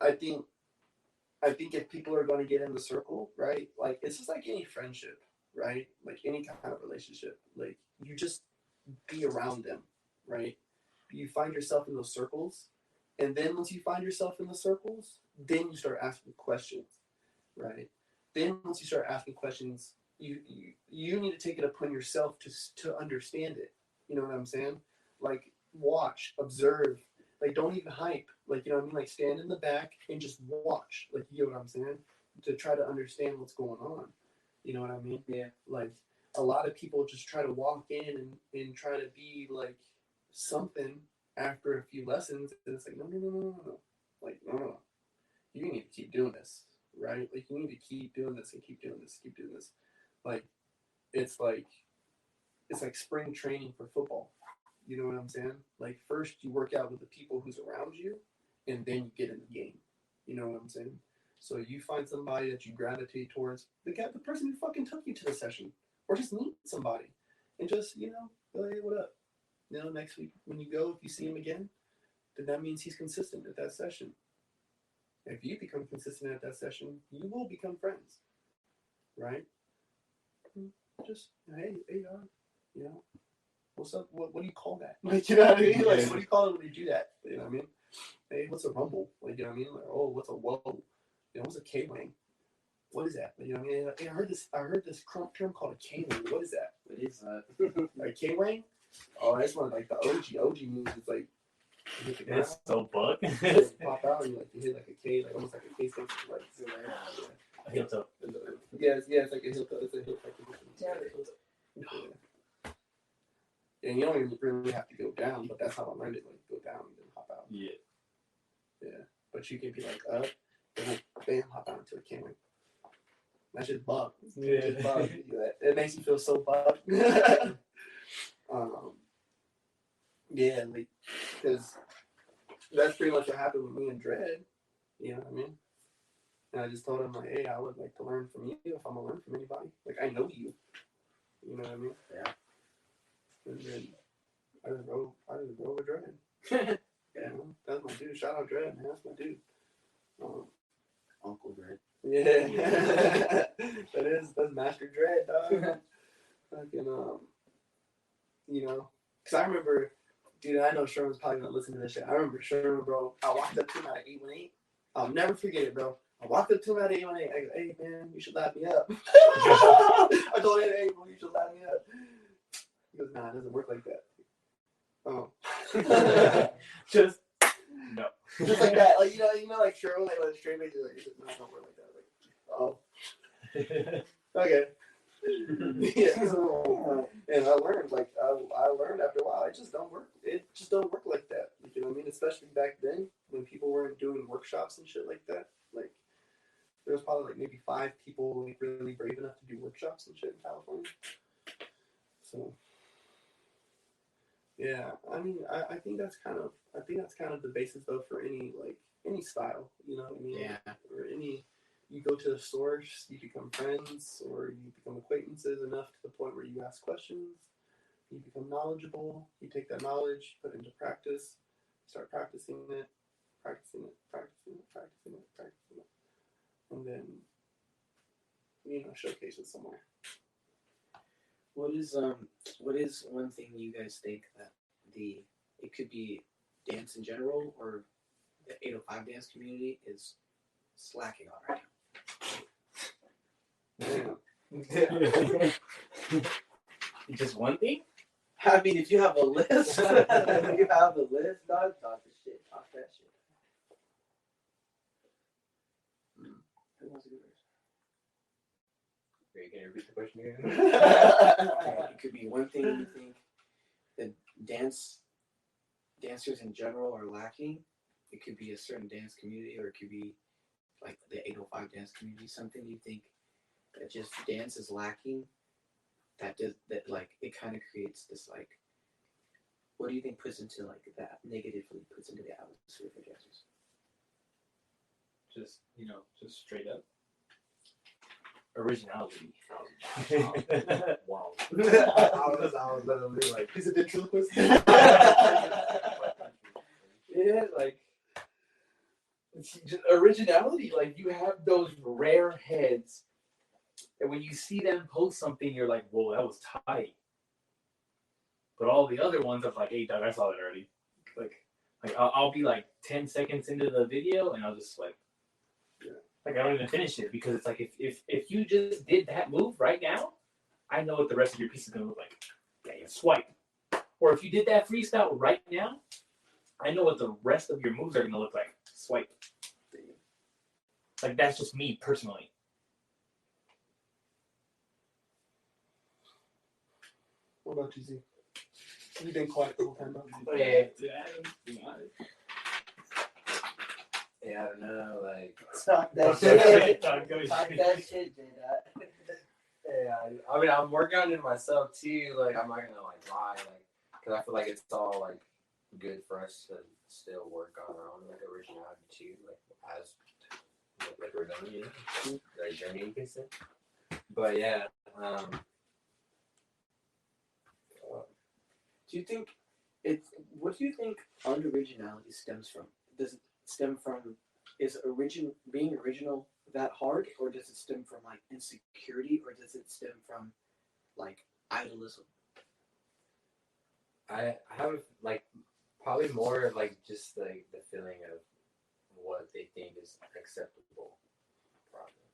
I think if people are going to get in the circle, right? Like, it's just like any friendship, right? Like any kind of relationship. Like, you just be around them, right? You find yourself in those circles, And then once you find yourself in the circles, then you start asking questions, right? Then once you start asking questions, you need to take it upon yourself to understand it. You know what I'm saying? Like, watch, observe. Like, don't even hype. Like, you know what I mean? Like, stand in the back and just watch. Like, you know what I'm saying? To try to understand what's going on. You know what I mean? Yeah. Like, a lot of people just try to walk in and try to be, like, something after a few lessons. And it's like, no. Like, no. You need to keep doing this, right? Like, you need to keep doing this and keep doing this, keep doing this. Like, it's like spring training for football. You know what I'm saying? Like, first you work out with the people who's around you, and then you get in the game. You know what I'm saying? So you find somebody that you gravitate towards, the person who fucking took you to the session, or just meet somebody, and just, you know, go, hey, what up? You know, next week when you go, if you see him again, then that means he's consistent at that session. If you become consistent at that session, you will become friends, right? Just, hey, you know, what's up? What do you call that? Like, you know what I mean? Like, what do you call it when you do that? You know what I mean? Hey, what's a rumble? Like, you know what I mean? Like, oh, what's a whoa? You know, what's a K-wing? What is that? You know what I mean? Hey, I heard this term called a K-wing. What is that? What is that? Like, K-wing? Oh, that's one of, like, the OG moves. It's like, It's so bug. pop out and you hit like a K, like almost like a K six, like A heel toe. Yeah, it's like a heel toe. It's a heel toe. Yeah, you don't even really have to go down, but that's how I learned it. Like, go down and then hop out. Yeah. But you can be like up, and like bam, hop out into a K-wing. That's just bug. Yeah. Just bug. It makes you feel so bugged. Yeah, like, because that's pretty much what happened with me and Dread. You know what I mean? And I just told him, like, hey, I would like to learn from you if I'm going to learn from anybody. Like, I know you. You know what I mean? Yeah. And then I just roll with Dread. Yeah, that's my dude. Shout out Dread, man. That's my dude. Uncle Dread. Yeah. That's Master Dread, dog. Fucking, you know, because I remember, dude, I know Sherman's probably going to listen to this shit. I remember Sherman, bro. I walked up to him at 818. I'll never forget it, bro. I walked up to him at 818. I go, hey, man, you should lap me up. I told him, hey, bro, you should lap me up. He goes, nah, it doesn't work like that. Oh. Just, no. Just like that. Like, you know, like Sherman, like, straight face, like, it doesn't work like that. Like, oh. Okay. Yeah. So, and I learned, like, I learned after a while, it just don't work. It just don't work like that. You know what I mean? Especially back then when people weren't doing workshops and shit like that. Like, there was probably like maybe 5 people like really brave enough to do workshops and shit in California. So, yeah, I mean, I think that's kind of the basis though for any style. You know what I mean? Yeah. Or any. You go to the source, you become friends, or you become acquaintances enough to the point where you ask questions, you become knowledgeable, you take that knowledge, put it into practice, start practicing it, and then, you know, showcase it somewhere. What is one thing you guys think that it could be dance in general or the 805 dance community is slacking on right now? Just one thing? I mean, if you have a list, dog, talk the shit, talk that shit. Who wants to go first? Can you repeat the question again? Okay, it could be one thing you think that dancers in general are lacking. It could be a certain dance community, or it could be like the 805 dance community. Something you think that just dance is lacking. That like it kind of creates this like. What do you think puts into like that negatively puts into the atmosphere for dancers? Just, you know, just straight up originality. Wow. I was literally like, is it ventriloquist? Yeah, like just originality. Like you have those rare heads, and when you see them post something, you're like, "Whoa, that was tight." But all the other ones, I'm like, "Hey, Doug, I saw that already." Like, Like I'll be like 10 seconds into the video and I'll just like I don't even finish it because it's like if you just did that move right now, I know what the rest of your piece is gonna look like. Yeah, you swipe. Or if you did that freestyle right now, I know what the rest of your moves are gonna look like. Swipe. Like that's just me personally. What about you, Z? You've been quiet the whole time, bro. Yeah, I don't know, like. Talk that shit. Talk Talk that shit, J-Dot. Yeah, I mean, I'm working on it myself too. Like, I'm not gonna like lie, like, because I feel like it's all like good for us to still work on our own like originality too, like as like we're done, you know, our journey, you can say. But yeah, Do you think what do you think unoriginality stems from? Does it stem from being original that hard, or does it stem from like insecurity, or does it stem from like idolism? I have like probably more of like just like the feeling of what they think is acceptable, probably.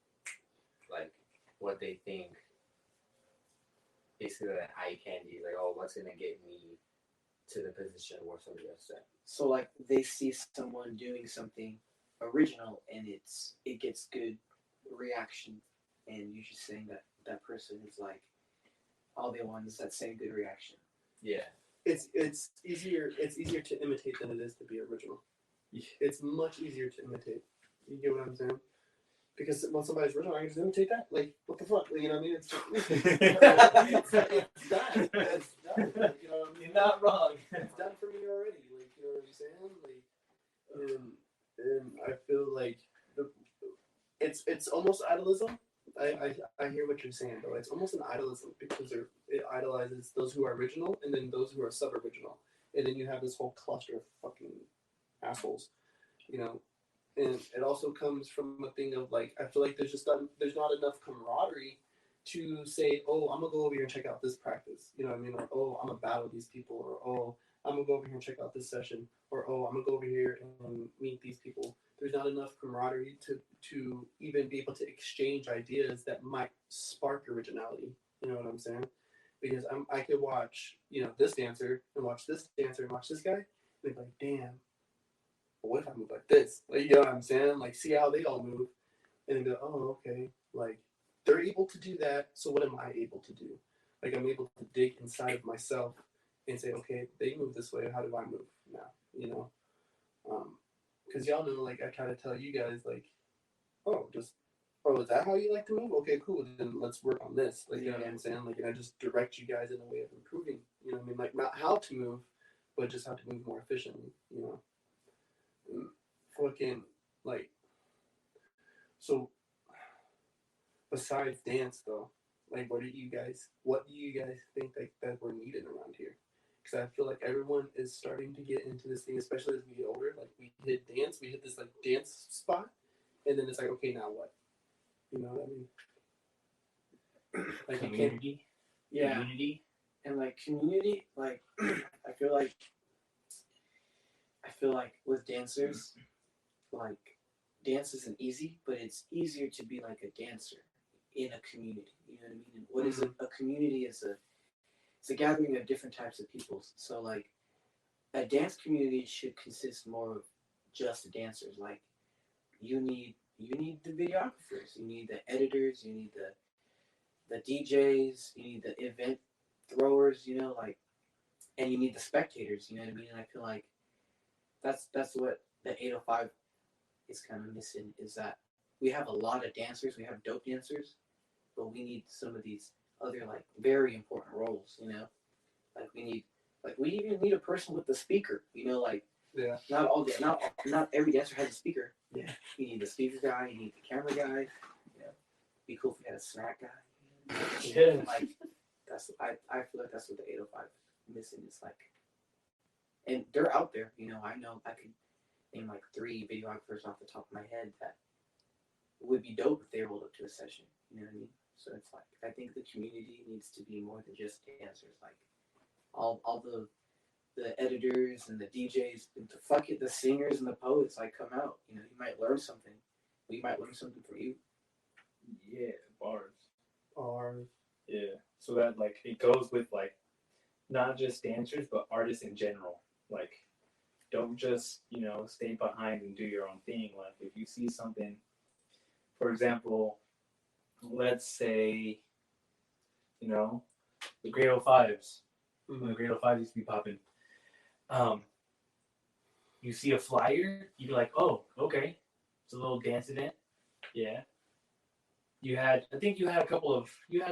Like what they think basically like eye candy, like, oh, what's gonna get me to the position where somebody else at. So like they see someone doing something original and it gets good reaction, and you're just saying that person is like all they want is that same good reaction. Yeah. It's easier to imitate than it is to be original. It's much easier to imitate. You get what I'm saying? Because when somebody's original, I can just imitate that. Like, what the fuck? You know what I mean? It's done. It's done. You know what I mean? You're not wrong. It's done for me already. Like, you know what I'm saying? Like, and I feel like it's almost idolism. I hear what you're saying, though. It's almost an idolism because it idolizes those who are original and then those who are sub-original. And then you have this whole cluster of fucking assholes, you know. And it also comes from a thing of like, I feel like there's not enough camaraderie to say, oh, I'm gonna go over here and check out this practice. You know what I mean? Or, oh, I'm gonna battle these people. Or, oh, I'm gonna go over here and check out this session. Or, oh, I'm gonna go over here and meet these people. There's not enough camaraderie to even be able to exchange ideas that might spark originality. You know what I'm saying? Because I could watch, you know, this dancer and watch this dancer and watch this guy and be like, damn. But what if I move like this? Like, you know what I'm saying? Like, see how they all move. And then go, oh, okay. Like, they're able to do that, so what am I able to do? Like, I'm able to dig inside of myself and say, okay, they move this way, how do I move now? You know? Because y'all know, like, I try to tell you guys, like, oh, is that how you like to move? Okay, cool, then let's work on this. Like, you know what I'm saying? Like, and I just direct you guys in a way of improving, you know what I mean? Like, not how to move, but just how to move more efficiently, you know? Fucking like, so besides dance though, like what do you guys think that we're needed around here? Because I feel like everyone is starting to get into this thing, especially as we get older. Like we hit this like dance spot, and then it's like, okay, now what? You know what I mean? Like Community. Yeah. Community. And like community, like I feel like with dancers, like dance isn't easy, but it's easier to be like a dancer in a community. You know what I mean? And what is a community? It's a gathering of different types of people. So like a dance community should consist more of just dancers. Like you need the videographers, you need the editors, you need the DJs, you need the event throwers, you know, like, and you need the spectators, you know what I mean? And I feel like that's what the 805 is kind of missing, is that we have a lot of dancers, we have dope dancers, but we need some of these other like very important roles, you know? Like we even need a person with the speaker, you know, like not every dancer has a speaker. Yeah. You need the speaker guy, you need the camera guy, you know. Be cool if we had a snack guy. Yeah. Like I feel like that's what the 805 is missing. It's like, and they're out there, you know. I know I could name like 3 videographers off the top of my head that would be dope if they rolled up to a session. You know what I mean? So it's like I think the community needs to be more than just dancers. Like all the editors and the DJs, and the singers and the poets like come out. You know, you might learn something. We might learn something from you. Yeah, bars. Or Yeah. So that like it goes with like not just dancers but artists in general. Like don't just, stay behind and do your own thing. Like if you see something, for example, let's say, the Grade 05s. When the Grade 05s used to be popping. You see a flyer, you'd be like, oh, okay. It's a little dance event. Yeah. I think you had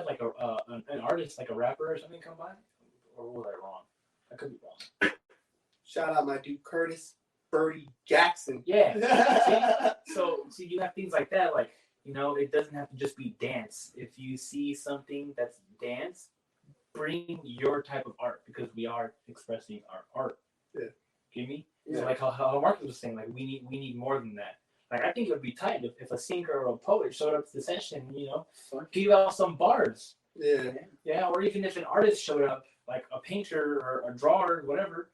like an artist, like a rapper or something come by? Or was I wrong? I could be wrong. shout out my dude Curtis Birdie Jackson. Yeah. So you have things like that, like, it doesn't have to just be dance. If you see something that's dance, bring your type of art because we are expressing our art. Yeah. Get me? Yeah. So like how Marcus was saying, like we need more than that. Like I think it would be tight if a singer or a poet showed up to the session, give out some bars. Yeah. Yeah, or even if an artist showed up, like a painter or a drawer, whatever,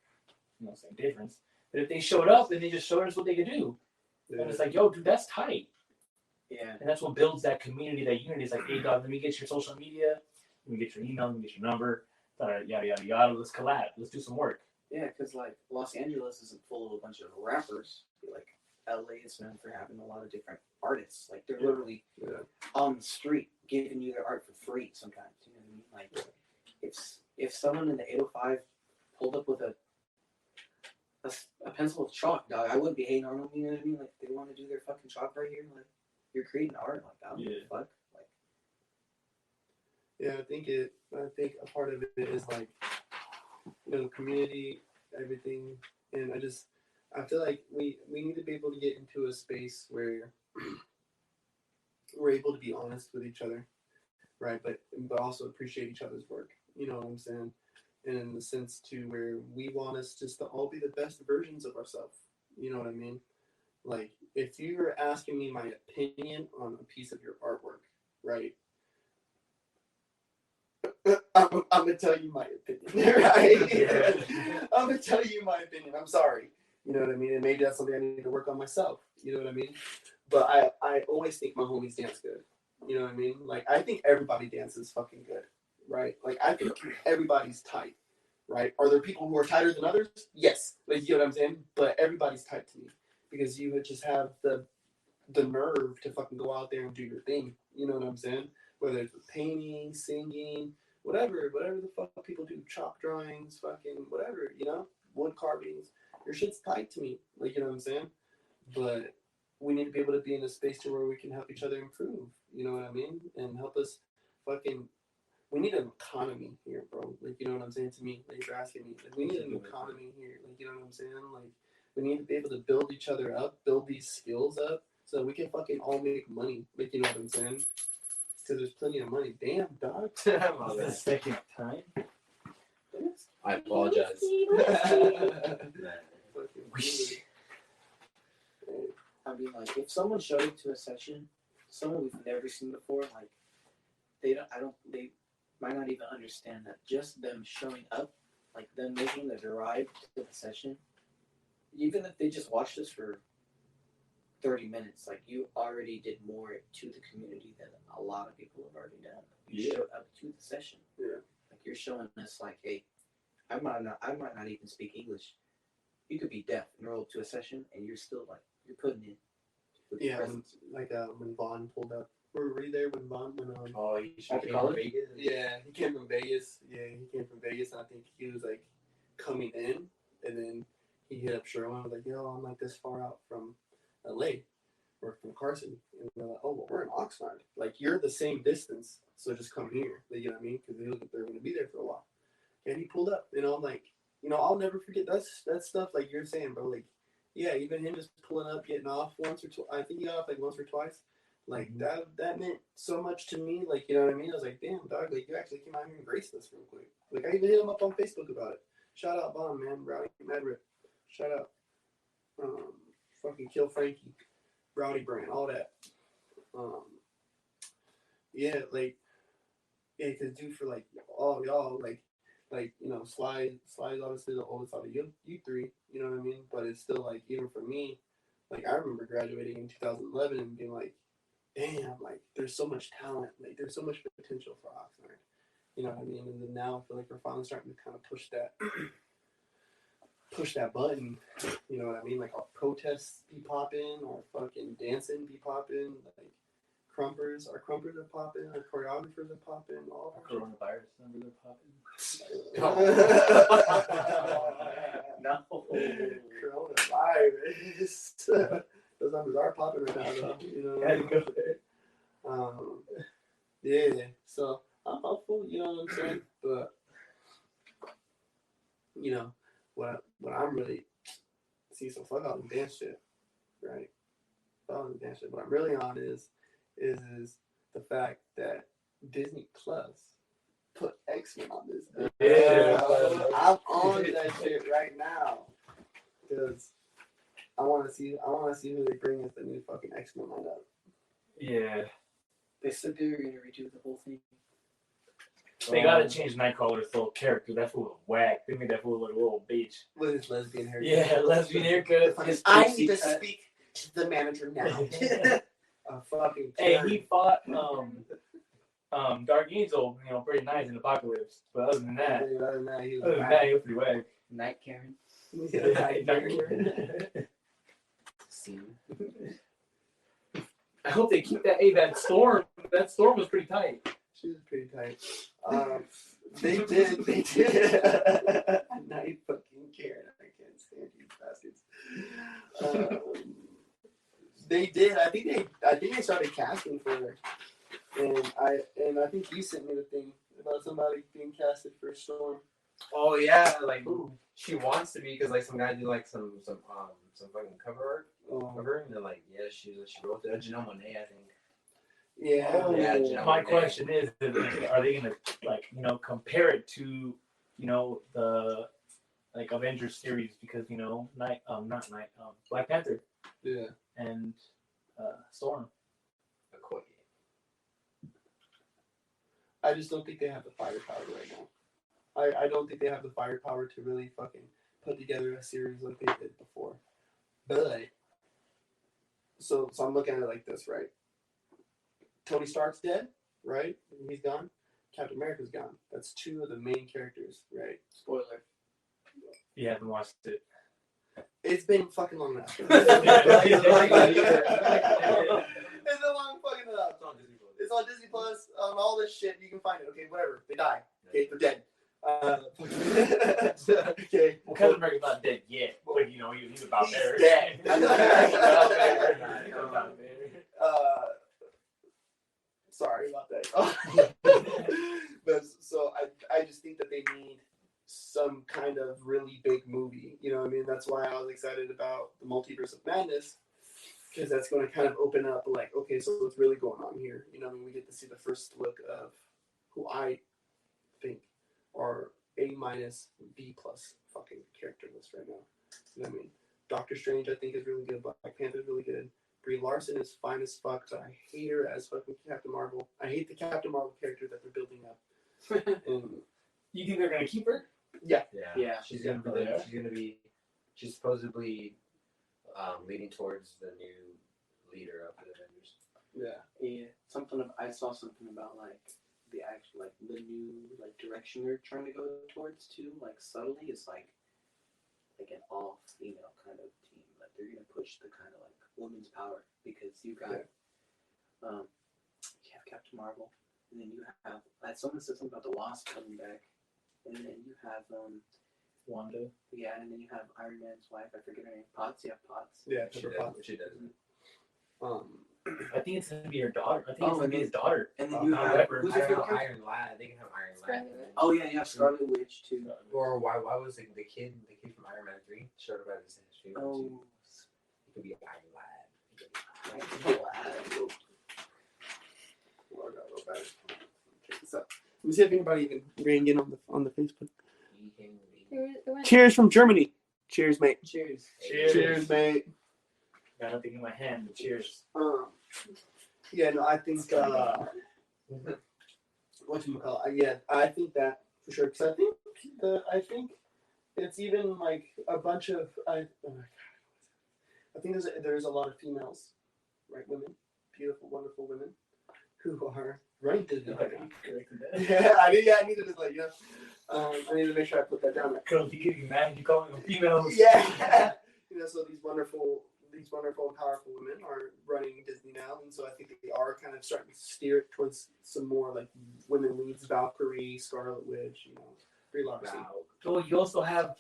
same difference. But if they showed up and they just showed us what they could do, and it's like, yo, dude, that's tight. Yeah. And that's what builds that community, that unity. It's like, hey, dog, let me get your social media, let me get your email, let me get your number, yada, yada, yada. Let's collab. Let's do some work. Yeah, because like Los Angeles isn't full of a bunch of rappers. Like LA is known for having a lot of different artists. Like they're literally on the street giving you their art for free sometimes. You know what I mean? Like if someone in the 805 pulled up with a pencil with chalk, dog, I wouldn't be hating on them. You know what I mean? Like they want to do their fucking chalk right here. Like you're creating art. Like I don't give a fuck. Like yeah, I think a part of it is like the community, everything, and I feel like we need to be able to get into a space where we're able to be honest with each other, right? But also appreciate each other's work. You know what I'm saying? And in the sense to where we want us just to all be the best versions of ourselves. You know what I mean? Like if you're asking me my opinion on a piece of your artwork, right? I'm gonna tell you my opinion, right? I'm gonna tell you my opinion. I'm sorry. You know what I mean? And maybe that's something I need to work on myself. You know what I mean? But I always think my homies dance good. You know what I mean? Like I think everybody dances fucking good, right? Like I think everybody's tight, right? Are there people who are tighter than others? Yes. Like you know what I'm saying? But everybody's tight to me because you would just have the nerve to fucking go out there and do your thing. You know what I'm saying? Whether it's painting, singing, whatever the fuck people do, chalk drawings, fucking whatever, wood carvings. Your shit's tight to me, like you know what I'm saying. But we need to be able to be in a space to where we can help each other improve. You know what I mean? And help us fucking. We need an economy here, bro. Like you know what I'm saying to me. Like you're asking me. Like we need an economy here. Like you know what I'm saying. Like we need to be able to build each other up, build these skills up, so we can fucking all make money. Like you know what I'm saying. Because there's plenty of money. Damn, dog. The second time. I apologize. I mean, like if someone showed up to a session, someone we've never seen before, like they might not even understand that just them showing up, like them making the drive to the session, even if they just watched us for 30 minutes, like you already did more to the community than a lot of people have already done. You showed up to the session. Yeah. Like you're showing us like, hey, I might not even speak English. You could be deaf and roll up to a session and you're still like you're putting in. Yeah, when Vaughn pulled up. Were you there when Vaughn went on? Oh, he At the came college? from Vegas? Yeah, he came from Vegas. And I think he was like coming in, and then he hit up Sherwin. Was like, "Yo, I'm like this far out from LA or from Carson," and they're like, "Oh, well, we're in Oxnard. Like, you're the same distance, so just come here." You know what I mean? Because they're going to be there for a while. And he pulled up, and I'm like, I'll never forget that stuff. Like you're saying, bro. Like, yeah, even him just pulling up, getting off once or twice. I think he got off like once or twice. Like that meant so much to me. Like you know what I mean? I was like, damn, dog. Like you actually came out here and graced us real quick. Like I even hit him up on Facebook about it. Shout out Bomb, man. Rowdy Madrip. Shout out. Fucking Kill Frankie. Rowdy Brand. All that. Yeah, like, yeah, cause dude, for like all y'all, like like, you know, Slugg is obviously the oldest out of you three, you know what I mean? But it's still like, even for me, like I remember graduating in 2011 and being like, damn, like there's so much talent, like there's so much potential for Oxnard, you know what I mean? And then now I feel like we're finally starting to kind of push that button, you know what I mean? Like our protests be popping, our fucking dancing be popping, like our crumpers are popping, our choreographers are popping, all of our Coronavirus numbers are popping. No. Coronavirus. Those numbers are popping right now, though. You know. Had to go there. Yeah. So I'm hopeful. You know what I'm saying? But you know what I'm really see. So fuck all the dance shit, right? Fuck all the dance shit. What I'm really on is the fact that Disney Plus put X-Men on this. Yeah. I'm on that shit right now because I want to see who they bring as the new fucking X-Men lineup. Yeah. They said they were gonna redo the whole thing. They gotta change Nightcrawler's whole character. That fool was whack. They made that fool look a little bitch. With his lesbian haircut. Yeah, lesbian haircut. I need to speak to the manager now. A fucking Hey, Karen. he fought Dark Angel, you know, pretty nice in Apocalypse. But other than that, Other than that, he he was was pretty whack. Night Karen. Scene. I hope they keep that. Hey, that storm was pretty tight. She was pretty tight. They did. Night fucking Karen. I can't stand you bastards. They did. I think they started casting for her, and I think you sent me the thing about somebody being casted for Storm. Oh yeah, like she wants to be because like some guy did like some fucking cover art of her, and they're like, yeah, she wrote the Janelle Monáe, I think. Yeah. Yeah, My question is, are they gonna compare it to the Avengers series, because Black Panther and Storm. I just don't think they have the firepower right now. I don't think they have the firepower to really fucking put together a series like they did before. But so I'm looking at it like this, right? Tony Stark's dead, right? He's gone. Captain America's gone. That's two of the main characters, right? Spoiler. You haven't watched it. It's been fucking long enough. It's been long fucking enough. It's on Disney Plus. All this shit, you can find it. Okay, whatever. They die. Okay, they're dead. Okay. Well, Captain America's not dead yet, but he's about He's there. dead. Sorry about that. But so I just think that they need some kind of really big movie. You know what I mean? That's why I was excited about the Multiverse of Madness, because that's going to kind of open up like, okay, so what's really going on here? You know what I mean? We get to see the first look of who I think are A- B+ fucking character list right now. You know what I mean? Doctor Strange, I think, is really good. Black Panther is really good. Brie Larson is fine as fuck, but I hate her as fucking Captain Marvel. I hate the Captain Marvel character that they're building up. And You think they're gonna keep her? Yeah. She's supposedly leading towards the new leader of the Avengers. yeah. I saw something about the actual the new direction they're trying to go towards too. Subtly, it's like an all female kind of team. They're gonna push the kind of women's power, because you got you have Captain Marvel, and then you have someone said something about the Wasp coming back, and then you have Wanda. yeah, and then you have Iron Man's wife. I forget her name. Potts. Yeah, Potts. Yeah, She does. I think it's gonna be her daughter. I think it's Oh, gonna be his daughter. And then you have Pepper. who's I your don't know, favorite? Iron Lad. They can have Iron Lad. Oh yeah, you have Scarlet Witch too. Or why was the kid from Iron Man 3 showed up as his favorite? Oh. It could be Iron Lad. Well, I gotta go back. Check this out. Let me see if anybody even ran in on the Facebook. Cheers from Germany. Cheers, mate. Cheers. Cheers, mate. Got nothing in my hand, but cheers. Yeah, no, I think whatchamacallit? Yeah, I think that For sure, because I think it's even like a bunch of I think there's a lot of females, right? Women, beautiful, wonderful women, who are running Disney right now. Yeah, I needed to like I need to make sure I put that down there. Girls, you getting mad? You calling them females? Yeah, so these wonderful and powerful women are running Disney now, and so I think they are kind of starting to steer it towards some more like women leads: Valkyrie, Scarlet Witch, Brie Larson. Wow. So you also have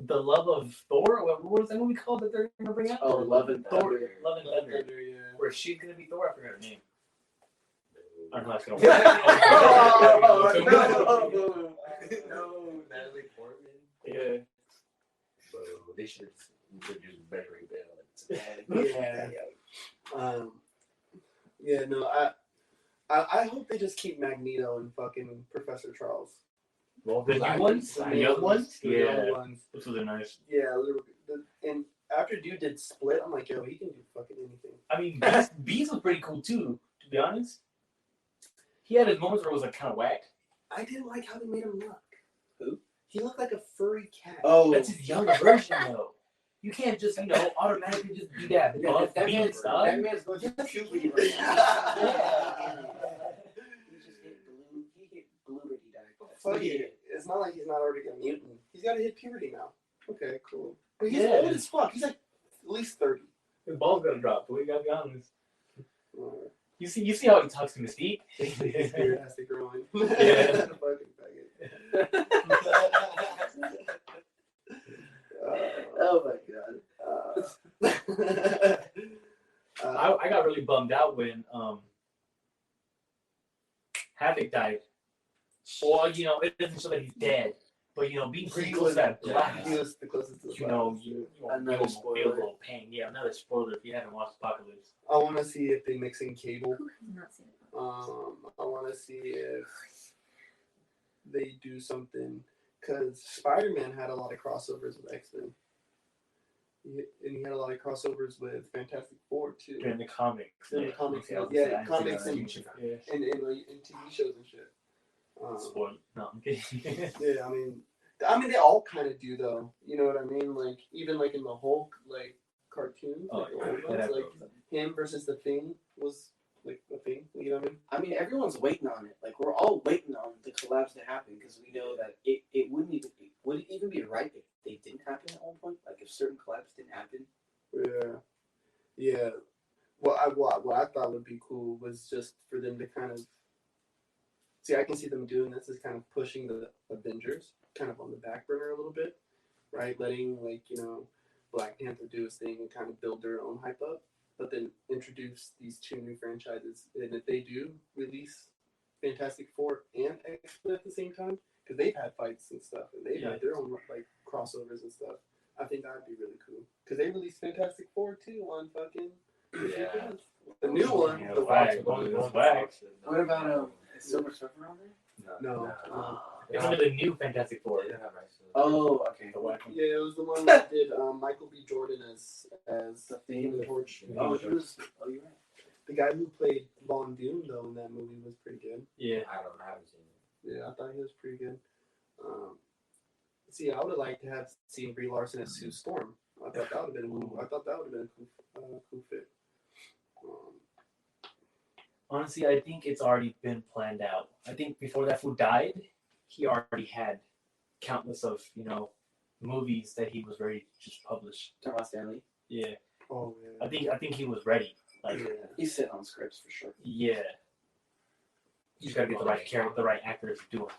the Love of Thor. What was that movie called that they're gonna bring out? Oh, Love and Thor. Thunder. Love and Thunder. Yeah. Where she's gonna be Thor. I forgot her name. I'm not gonna. No, Natalie Portman. Yeah. So they should introduce Beverly Bell. Yeah. No, I hope they just keep Magneto and fucking Professor Charles. Well, the new ones, the young ones, those are nice. Yeah, and after dude did Split, I'm like, yo, he can do fucking anything. I mean, Beast was pretty cool too, to be honest. He had his moments where it was like kind of whack. I didn't like how they made him look. Who? He looked like a furry cat. Oh, that's his younger version though. You can't just, automatically just be that buff beast, dog. That man's going to puberty right now. He hit puberty, dog. Funny, it's not like he's not already a mutant. He's got to hit puberty now. Okay, cool. But he's Yeah. old as fuck. He's like at least 30. His balls gotta drop, but we gotta be honest. You see how he talks to Mystique? His beard has to grow in. Yeah. Fucking faggot. Oh my god. I got really bummed out when Havoc died. Well, it doesn't show that he's dead, but being pretty close to that blast, He was the closest to the you Another feel a spoiler. little pain. Yeah, another spoiler if you haven't watched Apocalypse. I want to see if they mix in Cable. Who has not seen it? I want to see if they do something, because Spider-Man had a lot of crossovers with X-Men. And he had a lot of crossovers with Fantastic Four too. In the comics. In the comics, I was yeah, gonna say, comics I and- didn't see that. Yeah. And in TV shows and shit. Spoil. No, I'm kidding. Yeah, I mean they all kind of do though. You know what I mean? Like even like in the Hulk like cartoons, Oh, like, the yeah. old ones, like him versus the Thing was like a thing. You know what I mean? I mean, everyone's waiting on it. Like we're all waiting on the collabs to happen because we know that it wouldn't even would it even be right if they didn't happen at one point. Like if certain collabs didn't happen. Yeah. What I thought would be cool was just for them to kind of see. I can see them doing this as kind of pushing the Avengers kind of on the back burner a little bit, right? Letting Black Panther do his thing and kind of build their own hype up, but then introduce these two new franchises. And if they do release Fantastic Four and X-Men at the same time, because they've had fights and stuff, and they've had their own like crossovers and stuff. I think that would be really cool because they released Fantastic Four too on fucking the new one. Yeah, the whack. What about is Silver Surfer on there? No. It's under the new Fantastic Four. Oh, okay. Yeah, it was the one that did Michael B. Jordan as The Thing. Human Torch. Oh, he was. Oh, you're right. The guy who played Von Doom though in that movie was pretty good. Yeah. I haven't seen it. Yeah, I thought he was pretty good. See, I would have liked to have seen Brie Larson as Sue Storm. I thought that would have been cool. I thought that would have been a cool fit. Honestly, I think it's already been planned out. I think before that fool died, he already had countless of, movies that he was ready to just publish. Talking about Stanley. Yeah. Oh yeah. I think he was ready. Like, He's sitting on scripts for sure. yeah. You just gotta get the right character, the right actors to do it.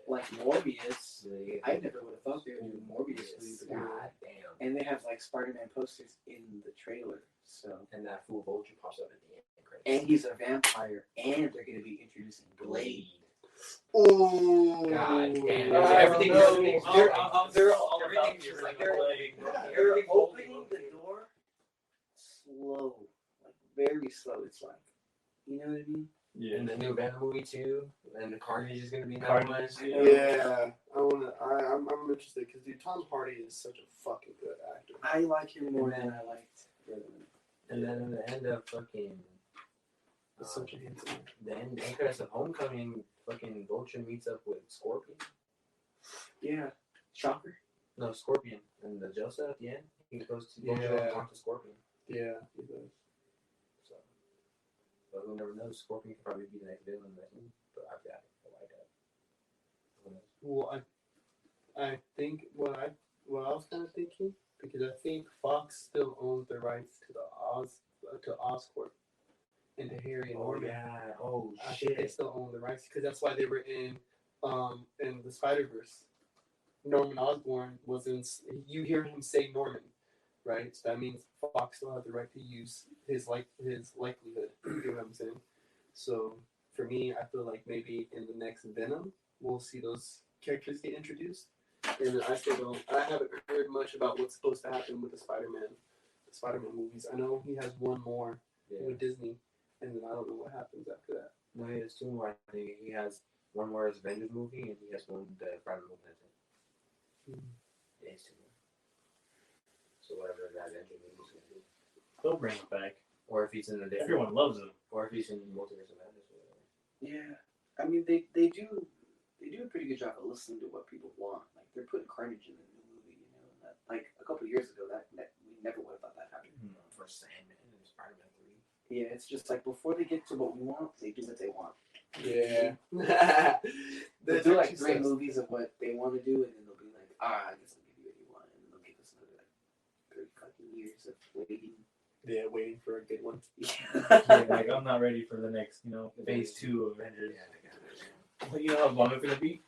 Like Morbius, I never would have thought they would do Morbius. God damn. And they have like Spider-Man posters in the trailer. So And that fool Vulture pops up at the end. and he's a vampire, and they're gonna be introducing Blade. Oh. God damn. Everything- everything- They're all everything's about just you, like Blade. They're opening the door slow, like very slow. It's like, you know what I mean? Yeah. And the new Venom movie too. And the Carnage is gonna be Carnage, Yeah, I'm interested because dude, Tom Hardy is such a fucking good actor. I like him more than I liked. And then in the end of fucking It's such a handsome man. Then Anchoress of Homecoming, fucking Vulture meets up with Scorpion. Yeah. Shocker. No, Scorpion. And the jail cell at the end, he goes to Vulture Yeah. and talk to Scorpion. Yeah, he does. So, but we'll never know. Scorpion could probably be the next villain, but I doubt it. I like that. Who knows? Well, I think what I was kind of thinking, because I think Fox still owns the rights to the Oscorp and to Harry and Norman. yeah. Oh I think they shit. still own the rights because that's why they were in the Spider-Verse. Norman Osborn was in. You hear him say Norman, right? So that means Fox still had the right to use his likelihood. You know what I'm saying? So for me, I feel like maybe in the next Venom, we'll see those characters get introduced. And I still don't. I haven't heard much about what's supposed to happen with the Spider-Man movies. I know he has one more with Disney, and then I don't know what happens after that. No, he has two more. I think he has one more as Avengers movie, and he has one the Spider movie. Yeah, it's two more. So whatever that Avengers movie is gonna do, They'll bring it back. or if he's in a different, Everyone loves him. or if he's in Multiverse of Madness, or whatever. Yeah. I mean, they do a pretty good job of listening to what people want. Like they're putting Carnage in the new movie, you know. And that, like a couple of years ago, that we never would have thought that happened. For Sandman and Spider-Man 3. Yeah, it's just like before they get to what we want, they do what they want. Yeah. They'll do like 3 movies of what they want to do, and then they'll be like, I guess I'll give you what you want, and then they'll give us another like 30 fucking years of waiting. Yeah, waiting for a good one. Yeah, like I'm not ready for the next, phase 2 of Avengers. Well, you know how long it's gonna be?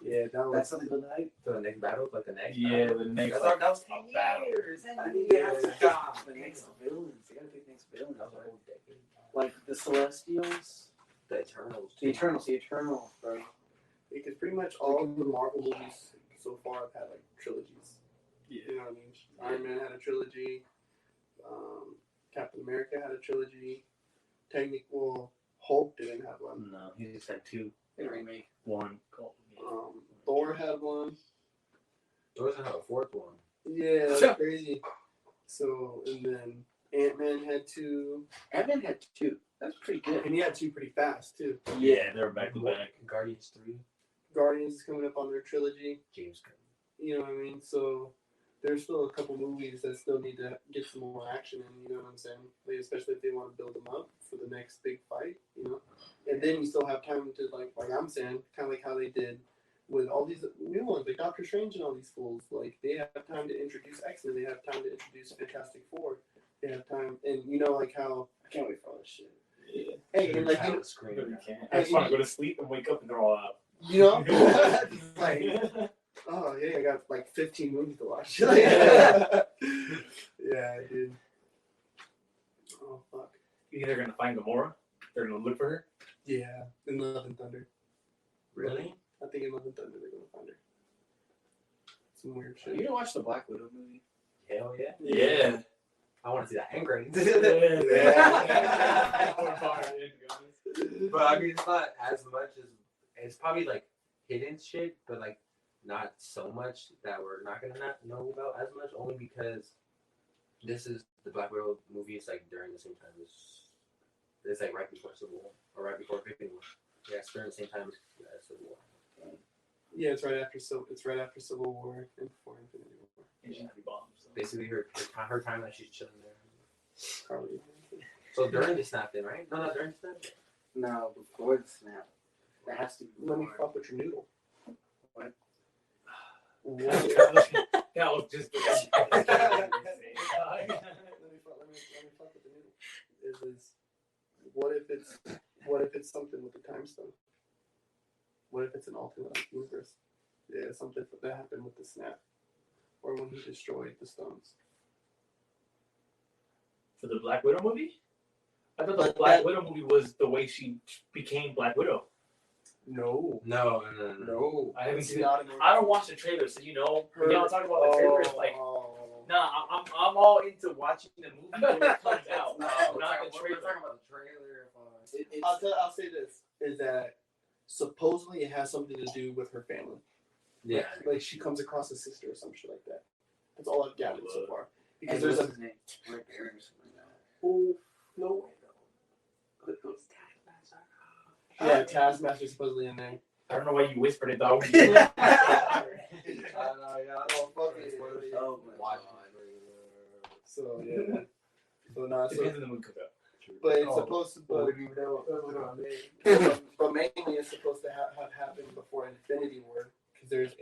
Yeah, that was. That's something to like. So the next battle, like the next. Yeah, battle. the next. That's that was 10 battle. years. I think they have to pick the next villains. They gotta pick the next villains. That was a whole decade. Like the Celestials, The Eternals. the Eternals, bro. Because pretty much all of the Marvel movies so far have had like trilogies. Yeah. You know what I mean? Iron Man had a trilogy. Captain America had a trilogy. Hulk didn't have one. No, he just had 2. They remake. 1 called. Thor had one. There wasn't a fourth one. Yeah, that's crazy. So, and then Ant-Man had 2. Ant-Man had 2. That's pretty good. And he had 2 pretty fast, too. Yeah, they're back to back. Guardians 3. Guardians is coming up on their trilogy. James Gunn. You know what I mean? So there's still a couple movies that still need to get some more action in, you know what I'm saying? Like, especially if they want to build them up for the next big fight, you know? And then you still have time to, like I'm saying, kind of like how they did with all these new ones, like Doctor Strange and all these fools. Like, they have time to introduce X-Men. They have time to introduce Fantastic Four. They have time, and you know, like how... I can't wait for all this shit. Yeah. Hey, and like, Out you know, of screen. Really can't. I just want to go to sleep and wake up and they're all out. you know? Like, oh, yeah, I got like 15 movies to watch. Yeah, dude. Oh, fuck. Either they're gonna find Gamora, they're gonna look for her. Yeah, in Love and Thunder. Really? I think in Love and Thunder they're gonna find her. Some weird You shit. didn't watch the Black Widow movie? Hell yeah. Yeah. I want to see that hand grenade. Yeah. But I mean, it's not as much as it's probably like hidden shit, but like not so much that we're not gonna not know about as much. Only because this is the Black Widow movie. It's like during the same time as it's like right before Civil War or right before Infinity War. Yeah, it's during the same time as Civil War. Yeah, it's right after Civil War and before Infinity War. And she bombs. So. Basically, her time that she's chilling there. Carly. So during the snap, then, right? No, not during the snap. No, before the snap. That has to be Let me before. fuck with your noodle. What? That was just. Let me fuck with the noodle. Is what if it's something with the time stone? What if it's an alternate universe? Yeah, something that happened with the snap, or when he destroyed the stones. For the Black Widow movie? I thought the Black Widow movie was the way she became Black Widow. No. No. I haven't It's seen it. not I don't watch the trailers, so you know. When y'all talk about the trailers, like, nah, I'm all into watching the movie when it comes out. Not the trailer. We're talking about the trailer. I'll say this is that supposedly it has something to do with her family. Yeah. Like she comes across a sister or some shit like that. That's all I've gathered so far. Because And there's what's a his name? Rick Aaron or something like that. oh no. Yeah, Taskmaster's supposedly in there. I don't know why you whispered it, dog. I don't fuck it. Oh my Watch God. So yeah. So nah, so Depends on the mood cook up. but it's supposed to, Well, but, we don't even know. but mainly it's supposed to have happened before Infinity War because there's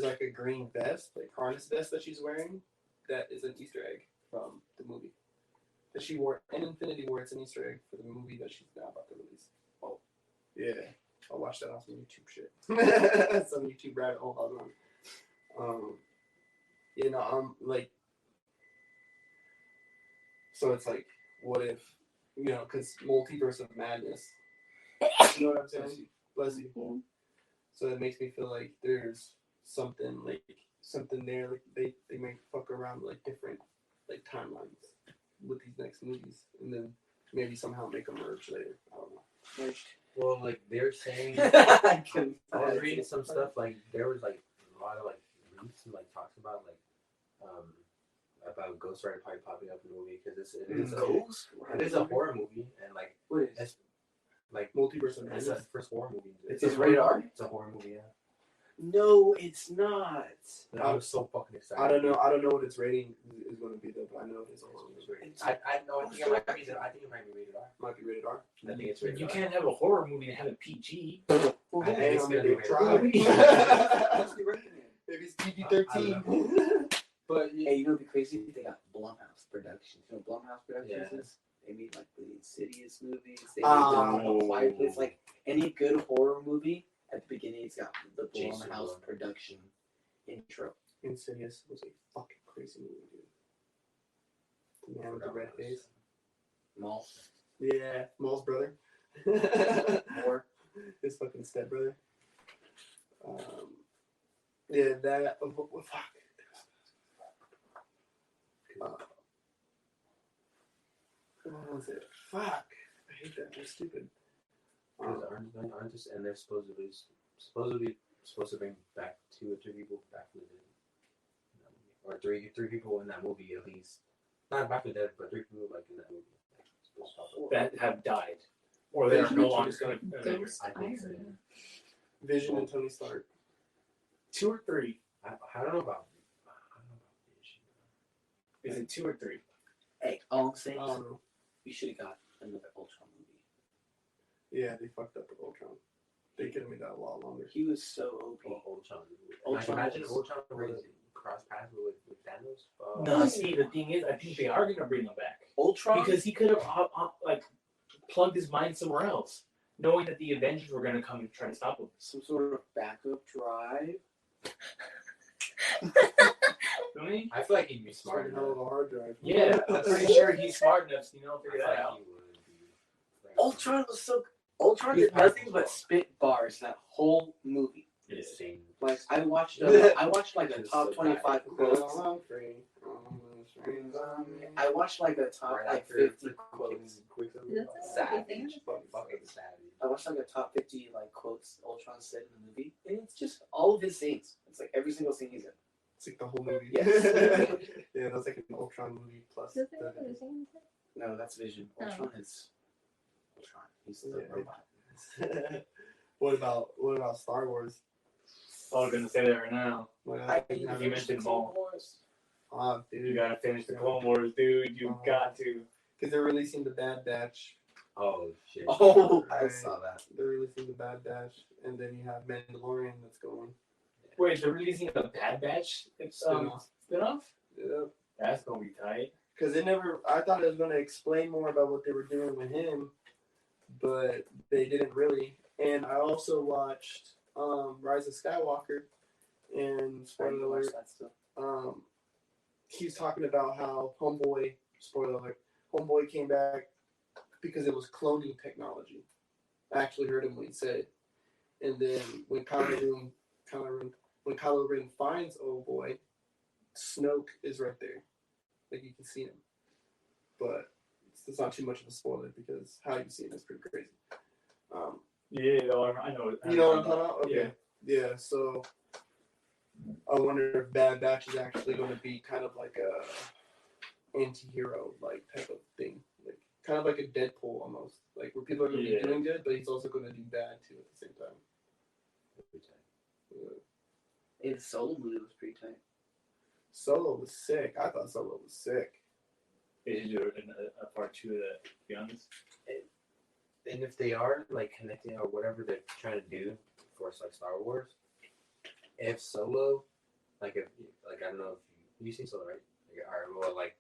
like a green vest, like harness vest that she's wearing, that is an Easter egg from the movie that she wore in Infinity War. It's an Easter egg for the movie that she's now about to release. Oh, yeah, I'll watch that on some YouTube shit, some YouTube rabbit hole I was on. You know, I'm like. So it's like, what if, you know, because multiverse of madness. You know what I'm saying? Bless you. Yeah. So it makes me feel like there's something there. Like they may fuck around with, like different like timelines with these next movies, and then maybe somehow make them merge later. I don't know. Well, like they're saying, I was reading some stuff. Like there was like a lot of like leaks and like talks about like about Ghost Rider probably popping up in the movie because it is a horror movie and like What is it's like Multiverse of it's madness. the first horror movie. It's rated R? It's a horror movie, yeah. No, it's not. And I was so fucking excited. I don't know what its rating is going to be though, but I know it is a horror movie. I think it might be rated R. Might be rated R. I think it's rated You R. can't have a horror movie and have it PG. I think it's gonna be rated R. Maybe it's PG-13. But hey, you know the crazy? They got Blumhouse Productions. You know what Blumhouse Productions Yeah. is? They made like the Insidious movies. They made the Quiet Place. Like any good horror movie, at the beginning it's got the Jason Blumhouse Bourne. production intro. Insidious was a fucking crazy movie, dude. The man with the red face. Mall. Yeah, Maul's brother. More. His fucking stepbrother. Yeah, that. Fuck. What was it? Fuck. I hate that. They're stupid. Aren't just, and they're supposedly supposed to bring back 2 or 3 people back from the dead, or three people in that movie at least. Not back from the dead, but 3 people like in that movie. That have died. Or they are no longer going to. Ghost I think so. Iron. Vision and Tony Stark. 2 or 3. I don't know about Vision. Is it 2 or 3? Hey, all I'm saying I is don't know. we should have got another Ultron movie. Yeah, they fucked up with Ultron. They could have made that a lot longer. He was so OP. Ultron. Ultron Imagine was- Ultron cross paths with Thanos. No, see, the thing is, I think they are going to bring him back. Ultron? Because he could have, like, plugged his mind somewhere else, knowing that the Avengers were going to come and try to stop him. Some sort of backup drive. Don't he? I feel like he'd be smart Smart hell enough. of a hard drive. Yeah, I'm pretty sure he's smart enough to, figure that out. He would be. Ultron was so. Ultron did nothing but spit bars that whole movie. Insane. Like I watched like a top 25 quotes. I watched like a top like 50 quotes. Savage. I watched like a top 50 like quotes Ultron said in the movie, and it's just all of his scenes. It's like every single scene he's in. It's like the whole movie. Yes. Yeah, that's like an Ultron movie plus. Does it have the same thing? No, that's Vision. Oh. Ultron is Ultron. He's the Yeah. robot. What about Star Wars? I was going to say that right now. I You mentioned Maul. Oh, You dude. got to finish the Clone Wars, dude. You got to. Because they're releasing the Bad Batch. Oh shit. Oh, I saw that. They're releasing the Bad Batch, and then you have Mandalorian that's going. Wait, they're releasing a Bad Batch Spin-off. spin-off? Yeah. That's going to be tight. Because I thought it was going to explain more about what they were doing with him, but they didn't really. And I also watched Rise of Skywalker, and spoiler alert, he's talking about how Homeboy, spoiler alert, Homeboy came back because it was cloning technology. I actually heard him when he said it. And then when Kylo Ren finds Old Boy, Snoke is right there. Like you can see him. But it's not too much of a spoiler because how you see him is pretty crazy. Yeah, I know. You know what I'm talking about? Okay. Yeah, so I wonder if Bad Batch is actually going to be kind of like a anti-hero like type of thing. Like kind of like a Deadpool almost, like where people are going to be doing good, but he's also going to do bad too at the same time. The Solo movie was pretty tight. Solo was sick. I thought Solo was sick. They should do a part 2 of that, to be honest. And if they are like connecting or whatever they're trying to do for like Star Wars, if Solo, like if like I don't know if you seen Solo, right? Like, or well, like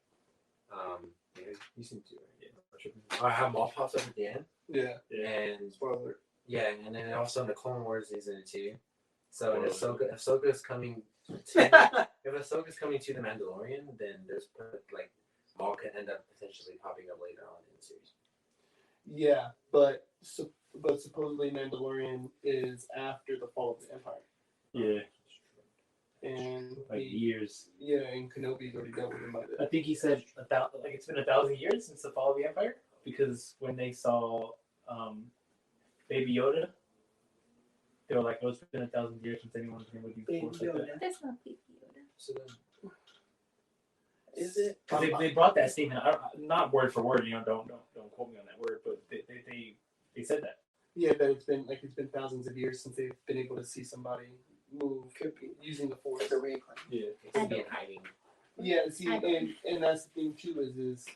yeah, you seen too, right? Yeah. Or how Maul pops up at the end. Yeah. And spoiler. Yeah, and then also the Clone Wars is in it too. So if Ahsoka's coming to if Ahsoka's coming to the Mandalorian, then there's like Maul could end up potentially popping up later on in the series. Yeah, but supposedly Mandalorian is after the fall of the Empire. Yeah. And like years. Yeah, and Kenobi's already dealt with him by then. I think he said like it's been 1,000 years since the fall of the Empire, because when they saw Baby Yoda, they were like, "Oh, it's been 1,000 years since anyone's been with you before." Like that. That's not Baby Yoda. So then, is it? Because they brought that statement, not word for word, don't quote me on that word, but they said that. Yeah, that it's been thousands of years since they've been able to see somebody move using the Force. The reincarnate. Yeah, it's been hiding. Yeah, see, and that's the thing too is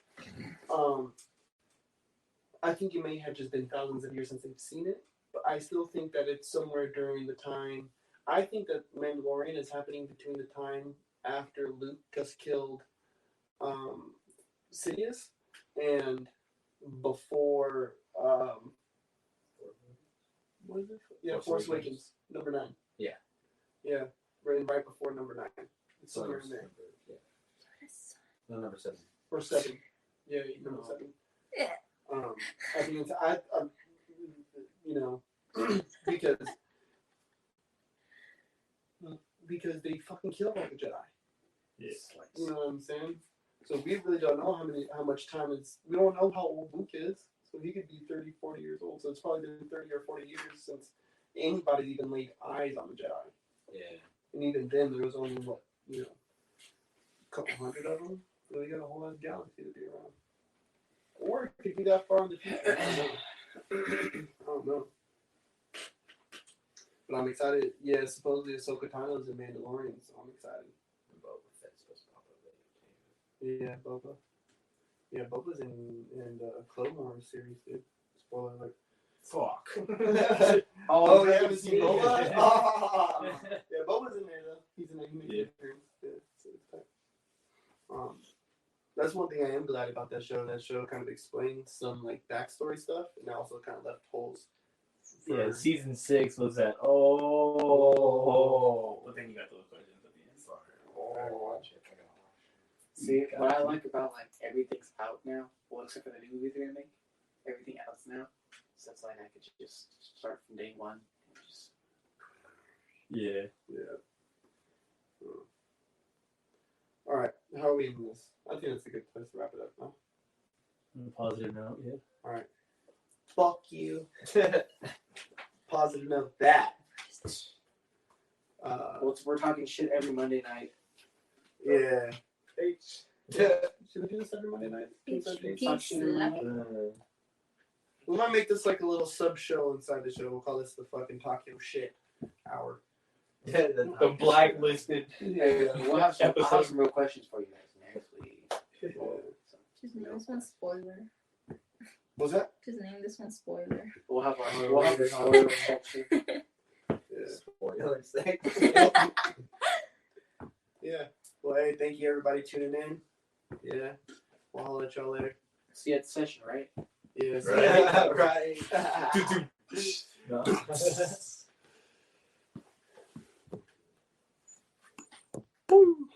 I think it may have just been thousands of years since they've seen it, but I still think that it's somewhere during the time. I think that Mandalorian is happening between the time after Luke just killed Sidious and before what is it? Yeah, Force Awakens, number 9. Yeah. Yeah, right before number 9. It's somewhere in there. Yeah. No, number 7. Or 7. Yeah, number 7. Yeah. I think it's because they fucking killed all the Jedi. Yes. You know what I'm saying? So we really don't know how much time it's. We don't know how old Luke is. So he could be 30, 40 years old. So it's probably been 30 or 40 years since anybody's even laid eyes on the Jedi. Yeah. And even then, there was only a couple hundred of them. So you got a whole other galaxy to be around. Or it could be that far in the future. I don't know. But I'm excited. Yeah, supposedly Ahsoka Tano's in Mandalorian, so I'm excited. Boba Fett's supposed to pop up later too. Yeah, Boba. Yeah, Boba's in the Clone Wars series, dude. Spoiler alert. Fuck. Oh, you haven't seen Boba? Oh. Yeah, Boba's in there though. He's in there. He makes an appearance. Yeah, so it's tight. That's one thing I am glad about that show. That show kind of explains some like backstory stuff, and also kind of left holes. Yeah, season 6 was that. Oh, but then you got those questions at the end. See, what I like about like everything's out now, well, except for the new movies they're gonna make, everything else now. So it's like I could just start from day one and just. Yeah. All right, how are we in this? I think that's a good place to wrap it up now. On a positive note, yeah. All right. Fuck you. Positive note that. We're talking shit every Monday night. Yeah. Should we do this every Monday night? We might make this like a little sub show inside the show. We'll call this the fucking Talk Your Shit Hour. Yeah, the blacklisted. Yeah, we'll have some real questions for you guys next week. Just name this one spoiler. What's that? Just name this one spoiler. We'll have our spoiler section. Spoiler section. Yeah. Well, hey, thank you everybody tuning in. Yeah. We'll let y'all later. See you at the session, right? Yeah. Right. Boom.